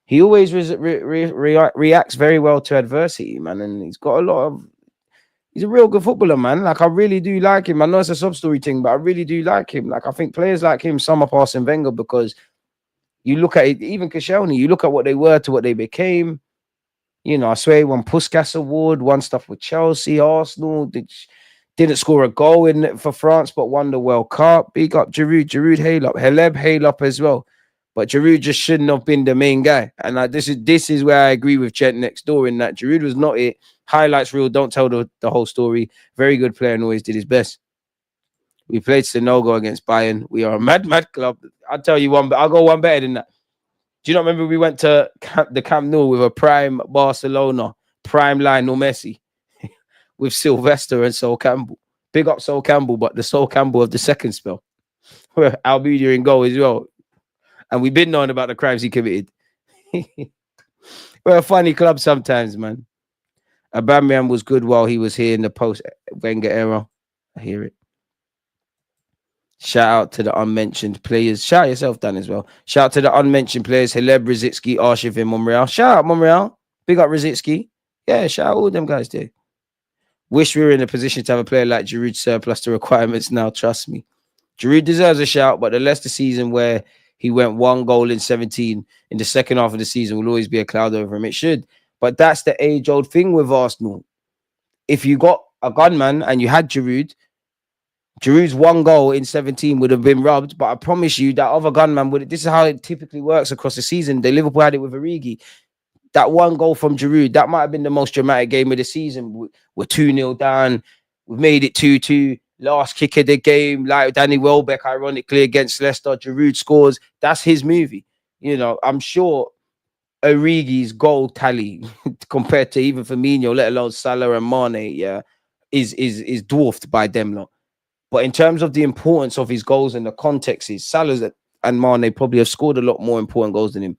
he always reacts very well to adversity, man, and he's got a lot of. He's a real good footballer, man. Like, I really do like him. I know it's a sub-story thing, but I really do like him. Like, I think players like him sum up Arsene Wenger because you look at it, even Koscielny, you look at what they were to what they became. You know, I swear he won Puskas Award, won stuff with Chelsea, Arsenal, didn't score a goal for France, but won the World Cup. Big up Giroud hail up. Haleb hail up as well. But Giroud just shouldn't have been the main guy. And this is where I agree with Chet next door in that Giroud was not it. Highlights reel, don't tell the whole story. Very good player and always did his best. We played Sinogo against Bayern. We are a mad club. I'll tell you one, but I'll go one better than that. Do you not remember we went to the Camp Nou with a prime Barcelona, prime Lionel Messi with Sylvester and Sol Campbell? Big up Sol Campbell, but the Sol Campbell of the second spell. Albudia in goal as well. And we've been knowing about the crimes he committed. We're a funny club sometimes, man. Aubameyang was good while he was here in the post-Wenger era. I hear it. Shout out to the unmentioned players. Shout yourself, Dan, as well. Shout out to the unmentioned players. Haleb, Rosicky, Arshavin, Monreal. Shout out, Monreal. Big up, Rosicky. Yeah, shout out all them guys there. Wish we were in a position to have a player like Giroud surplus to requirements now, trust me. Giroud deserves a shout, but the Leicester season where he went 1 goal in 17 in the second half of the season will always be a cloud over him. It should. But that's the age-old thing with Arsenal. If you got a gunman and you had Giroud's 1 goal in 17 would have been rubbed, but I promise you that other gunman would. This is how it typically works across the season. Liverpool had it with Origi. That 1 goal from Giroud, that might have been the most dramatic game of the season. We're 2-0 down. We've made it 2-2. Last kick of the game, like Danny Welbeck, ironically, against Leicester. Giroud scores. That's his movie. You know, I'm sure Origi's goal tally compared to even Firmino, let alone Salah and Mane, yeah, is dwarfed by them lot. But in terms of the importance of his goals and the context, Salah and Mane probably have scored a lot more important goals than him.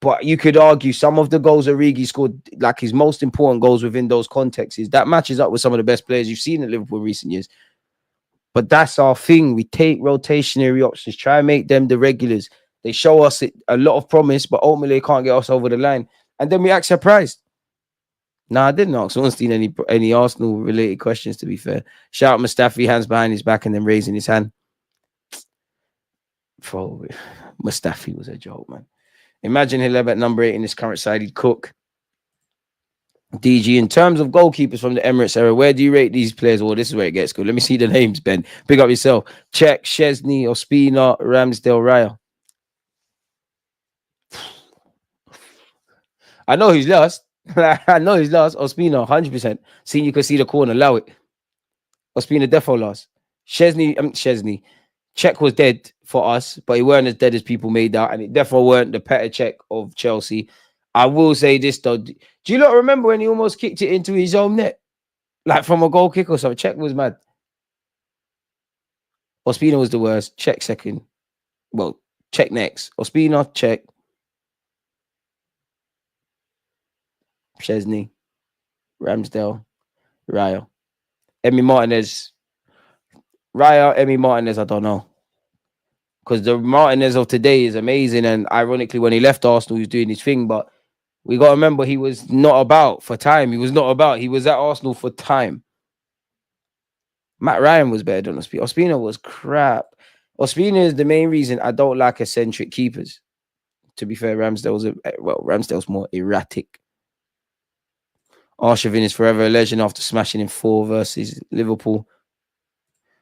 But you could argue some of the goals Origi scored, like his most important goals within those contexts, that matches up with some of the best players you've seen at Liverpool in recent years. But that's our thing. We take rotationary options, try and make them the regulars. They show us a lot of promise, but ultimately they can't get us over the line. And then we act surprised. No, I didn't ask Ornstein any Arsenal-related questions, to be fair. Shout out Mustafi, hands behind his back and then raising his hand. Mustafi was a joke, man. Imagine Haleb at number 8 in this current side. He'd cook. DG, in terms of goalkeepers from the Emirates era, where do you rate these players? Well, this is where it gets good. Let me see the names, Ben. Pick up yourself. Czech, Szczesny, Ospina, Ramsdale, Raya. I know who's lost. I know who's lost. Ospina, 100%. Seen you could see the corner, allow it. Ospina defo lost. Chesney. Czech was dead for us, but he weren't as dead as people made out, and it definitely weren't the Petr Cech of Chelsea. I will say this though. Do you not remember when he almost kicked it into his own net? Like from a goal kick or something? Czech was mad. Ospina was the worst. Czech second. Well, Czech next. Ospina, Czech. Chesney. Ramsdale. Raya. Emi Martinez. Raya, Emi Martinez, I don't know. Because the Martinez of today is amazing. And ironically, when he left Arsenal, he was doing his thing. But we got to remember he was not about for time. He was not about. He was at Arsenal for time. Matt Ryan was better than Ospina. Ospina was crap. Ospina is the main reason I don't like eccentric keepers. To be fair, Ramsdale's more erratic. Arshavin is forever a legend after smashing in 4 versus Liverpool.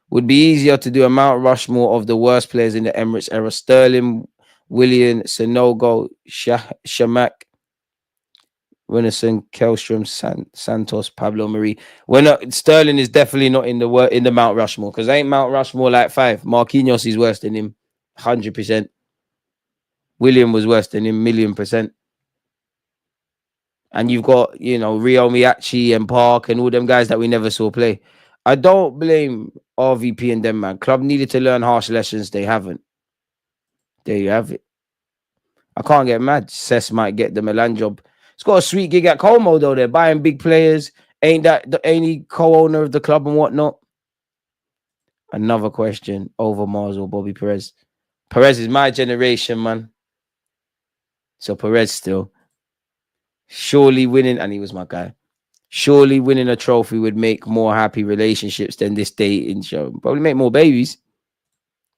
Would be easier to do a Mount Rushmore of the worst players in the Emirates era. Sterling, Willian, Sanogo, Shamak, Renison, Kelstrom, Santos, Pablo Marie. Sterling is definitely not in the Mount Rushmore, because ain't Mount Rushmore like 5. Marquinhos is worse than him, 100%. William was worse than him, 1,000,000%. And you've got, Rio Miyachi and Park and all them guys that we never saw play. I don't blame RVP and them, man. Club needed to learn harsh lessons. They haven't. There you have it. I can't get mad. Cess might get the Milan job. It's got a sweet gig at Como, though. They're buying big players. Ain't he co-owner of the club and whatnot? Another question. Over Mars or Bobby Perez? Perez is my generation, man. So Perez still. Surely winning, and he was my guy. Surely winning a trophy would make more happy relationships than this dating show. Probably make more babies.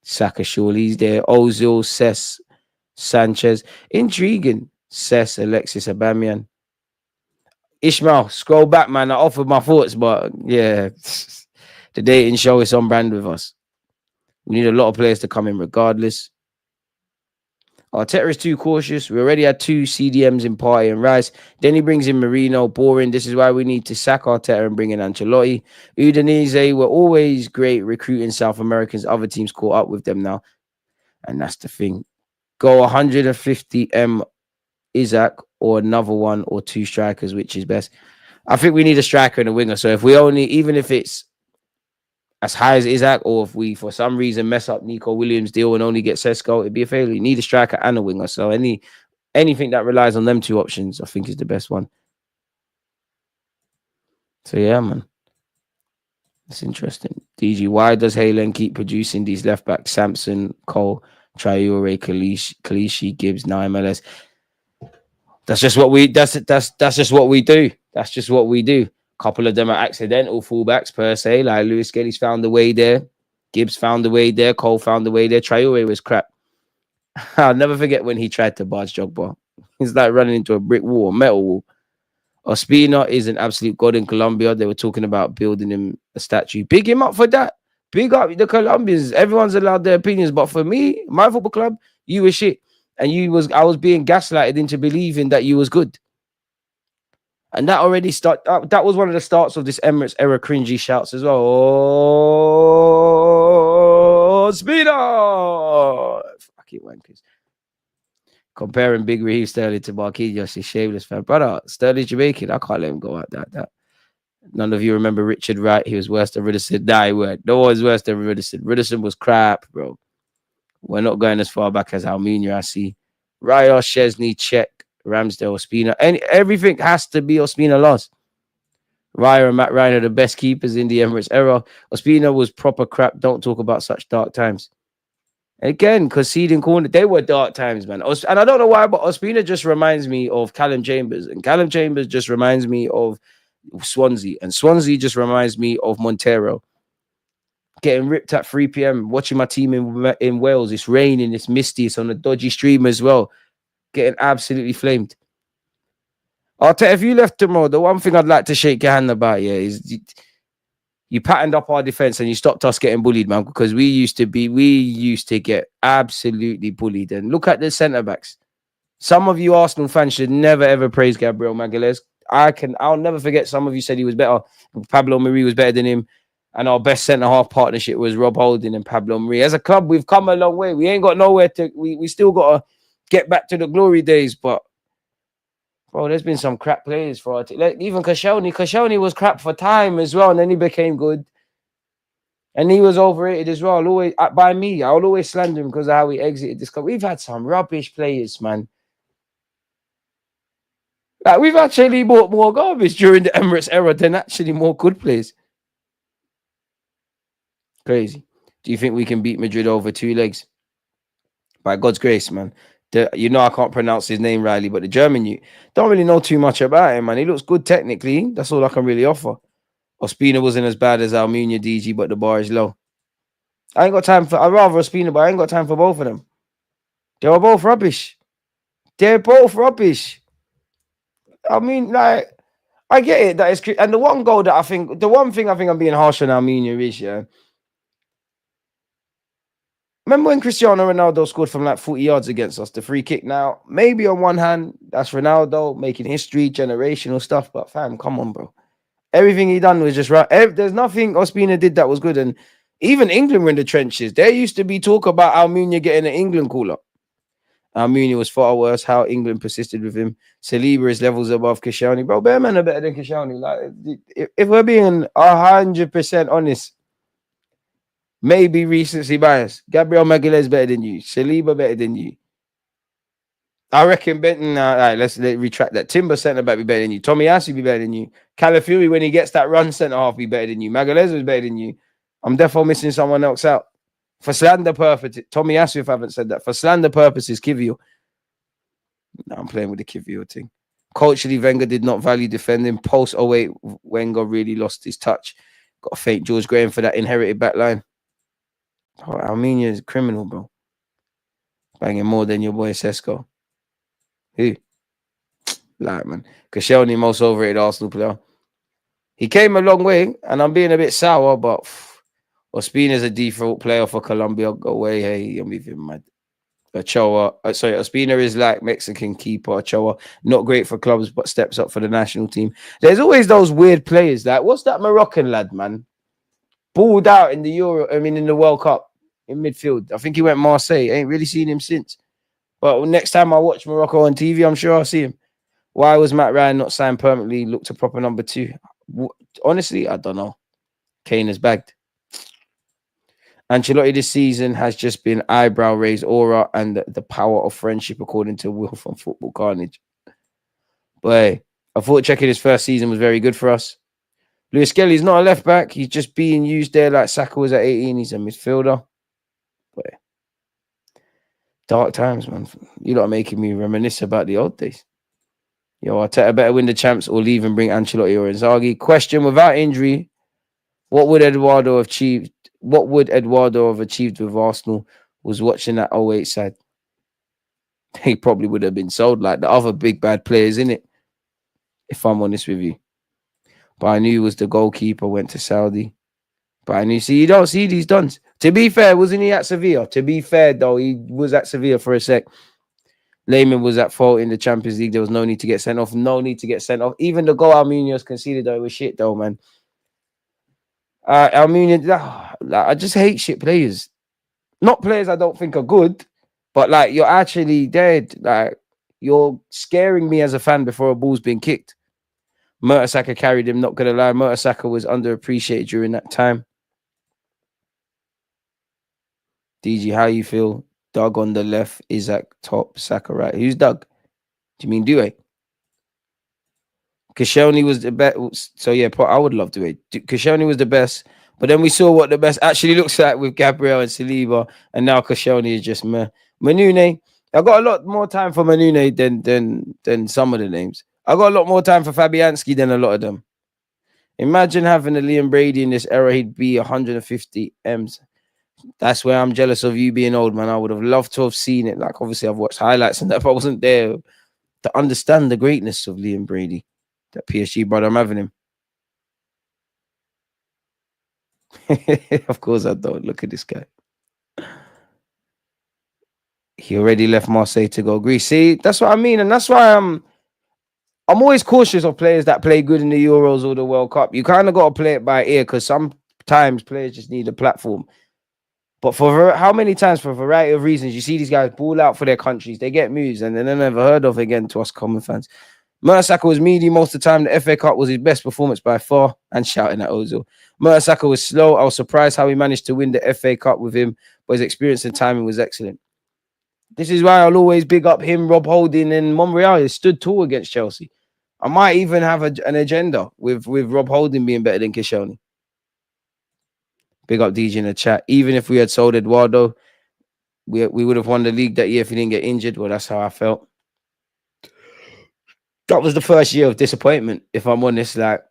Saka, surely he's there. Ozil, Cess, Sanchez. Intriguing. Cess, Alexis, Aubameyang. Ishmael, scroll back, man. I offered my thoughts, but yeah, the dating show is on brand with us. We need a lot of players to come in regardless. Arteta is too cautious. We already had 2 CDMs in Partey and Rice. Then he brings in Marino. Boring. This is why we need to sack Arteta and bring in Ancelotti. Udinese were always great recruiting South Americans. Other teams caught up with them now. And that's the thing. Go 150M Isaac or another 1 or 2 strikers, which is best. I think we need a striker and a winger. So if we even if it's as high as Isaac, or if we, for some reason, mess up Nico Williams' deal and only get Sesko, it'd be a failure. You need a striker and a winger. So anything that relies on them 2 options, I think, is the best one. So, yeah, man. It's interesting. DG, why does Haaland keep producing these left-backs? Samson, Cole, Traore, Kalishi, Gibbs, now MLS. That's just what we that's just what we do. That's just what we do. Couple of them are accidental fullbacks per se. Like Lewis Skelly's found the way there. Gibbs found the way there. Cole found the way there. Traore was crap. I'll never forget when he tried to barge Jogba. He's like running into a brick wall, a metal wall. Ospina is an absolute god in Colombia. They were talking about building him a statue. Big him up for that. Big up the Colombians. Everyone's allowed their opinions. But for me, my football club, you were shit. And I was being gaslighted into believing that you was good. And that already that was one of the starts of this Emirates era cringy shouts as well. Oh, Speedo! Fucking wankers. Comparing Big Raheem Sterling to Marquinhos is shameless, fan. Brother, Sterling's Jamaican. I can't let him go out that. None of you remember Richard Wright. He was worse than Riddison. Nah, he weren't. No one was worse than Riddison. Riddison was crap, bro. We're not going as far back as Almunia, I see. Raya, Chesney, Czech, Ramsdale, Ospina. Everything has to be Ospina lost. Raya and Matt Ryan are the best keepers in the Emirates era. Ospina was proper crap. Don't talk about such dark times. And again, conceding corner, they were dark times, man. And I don't know why, but Ospina just reminds me of Callum Chambers. And Callum Chambers just reminds me of Swansea. And Swansea just reminds me of Montero. Getting ripped at 3 p.m, watching my team in Wales. It's raining, it's misty, it's on a dodgy stream as well. Getting absolutely flamed. Arteta, if you left tomorrow, the one thing I'd like to shake your hand about, is you patterned up our defense and you stopped us getting bullied, man, because we used to get absolutely bullied. And look at the centre backs. Some of you Arsenal fans should never ever praise Gabriel Magalhaes. I'll never forget some of you said he was better. Pablo Mari was better than him. And our best centre-half partnership was Rob Holding and Pablo Mari. As a club, we've come a long way. We ain't got nowhere to... We still got to get back to the glory days. But, bro, there's been some crap players for our team. Like, even Koscielny. Koscielny was crap for time as well. And then he became good. And he was overrated as well. Always by me. I'll always slander him because of how he exited this club. We've had some rubbish players, man. Like, we've actually bought more garbage during the Emirates era than actually more good players. Crazy. Do you think we can beat Madrid over 2 legs? By God's grace, man. You know I can't pronounce his name, Riley, but the German, you don't really know too much about him, man. He looks good technically. That's all I can really offer. Ospina wasn't as bad as Almunia, DG, but the bar is low. I ain't got time for... I'd rather Ospina, but I ain't got time for both of them. They were both rubbish. They're both rubbish. I mean, like... I get it. That is, and the one goal that I think... The one thing I think I'm being harsh on Almunia is, yeah... Remember when Cristiano Ronaldo scored from like 40 yards against us, the free kick? Now, maybe on one hand, that's Ronaldo making history, generational stuff, but fam, come on, bro. Everything he done was just right. There's nothing Ospina did that was good. And even England were in the trenches. There used to be talk about Almunia getting an England call-up. Almunia was far worse. How England persisted with him. Saliba is levels above Koscielny. Bro, bare men are better than Koscielny. Like, if we're being 100% honest, maybe recency bias. Gabriel Magalhaes better than you. Saliba better than you. I reckon Benton. Let's retract that. Timber centre back be better than you. Tomiyasu be better than you. Calafiori, when he gets that run centre half, be better than you. Magalhaes is better than you. I'm definitely missing someone else out. For slander purposes, Tomiyasu, if I haven't said that. For slander purposes, Kivio. No, I'm playing with the Kivio thing. Culturally, Wenger did not value defending. Post 08, Wenger really lost his touch. Got to thank George Graham for that inherited back line. Oh, Armenia is a criminal, bro. Banging more than your boy Sesko. Who? Like, man. Koscielny, most overrated Arsenal player. He came a long way, and I'm being a bit sour, but Ospina's a default player for Colombia. Go away, hey, I'm even mad. Ochoa, Ospina is like Mexican keeper. Ochoa, not great for clubs, but steps up for the national team. There's always those weird players. Like, what's that Moroccan lad, man? Balled out in the in the World Cup in midfield. I think he went Marseille. Ain't really seen him since. But next time I watch Morocco on TV, I'm sure I'll see him. Why was Matt Ryan not signed permanently? Looked a proper number 2. Honestly, I don't know. Kane is bagged. Ancelotti this season has just been eyebrow raised aura and the power of friendship, according to Will from Football Carnage. But I thought checking his first season was very good for us. Lewis Skelly's not a left back. He's just being used there like Saka was at 18. He's a midfielder. But dark times, man. You lot are making me reminisce about the old days. Yo, Arteta better win the champs or leave and bring Ancelotti or Inzaghi. Question: without injury, what would Eduardo have achieved? What would Eduardo have achieved with Arsenal? Was watching that 08 side. He probably would have been sold like the other big bad players, innit? If I'm honest with you. But I knew he was the goalkeeper, went to Saudi. But I knew, see, you don't see these dons. To be fair, wasn't he at Sevilla? To be fair, though, he was at Sevilla for a sec. Lehman was at fault in the Champions League. There was no need to get sent off. No need to get sent off. Even the goal Almunia's conceded, though, it was shit, though, man. Almunia, I just hate shit players. Not players I don't think are good, but like you're actually dead. Like you're scaring me as a fan before a ball's been kicked. Mertesacker carried him, not gonna lie. Mertesacker was underappreciated during that time. DG, how you feel? Doug on the left, Isaac top, Saka right. Who's Doug? Do you mean Due? Koscielny was the best. So yeah, I would love Due. Koscielny was the best, but then we saw what the best actually looks like with Gabriel and Saliba, and now Koscielny is just meh. Manune, I got a lot more time for Manune than some of the names. I got a lot more time for Fabianski than a lot of them. Imagine having a Liam Brady in this era, he'd be 150 M's. That's where I'm jealous of you being old, man. I would have loved to have seen it. Like, obviously, I've watched highlights and that, but I wasn't there to understand the greatness of Liam Brady. That PSG brother, I'm having him. Of course I don't. Look at this guy. He already left Marseille to go Greece. See, that's what I mean, and that's why I'm always cautious of players that play good in the Euros or the World Cup. You kind of got to play it by ear because sometimes players just need a platform. But for how many times, for a variety of reasons, you see these guys ball out for their countries, they get moves, and then they're never heard of again to us common fans. Mertesacker was meaty most of the time. The FA Cup was his best performance by far, and shouting at Ozil. Mertesacker was slow. I was surprised how he managed to win the FA Cup with him, but his experience and timing was excellent. This is why I'll always big up him, Rob Holding, and Monreal. He stood tall against Chelsea. I might even have an agenda with Rob Holding being better than Koscielny. Big up DJ in the chat. Even if we had sold Eduardo, we would have won the league that year if he didn't get injured. Well, that's how I felt. That was the first year of disappointment, if I'm honest. Like,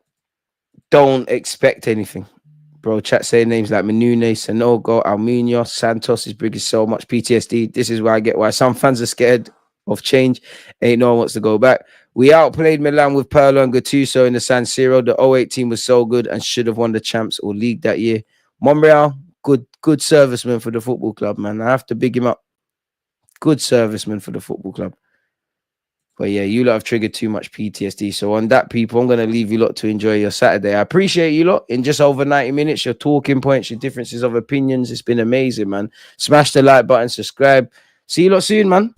don't expect anything. Bro, chat saying names like Manune, Sanogo, Almunia, Santos is bringing so much PTSD. This is why I get why some fans are scared of change. Ain't no one wants to go back. We outplayed Milan with Pirlo and Gattuso in the San Siro. The 08 team was so good and should have won the champs or league that year. Monreal, good serviceman for the football club, man. I have to big him up. Good serviceman for the football club. But yeah, you lot have triggered too much PTSD. So on that, people, I'm going to leave you lot to enjoy your Saturday. I appreciate you lot. In just over 90 minutes, your talking points, your differences of opinions. It's been amazing, man. Smash the like button, subscribe. See you lot soon, man.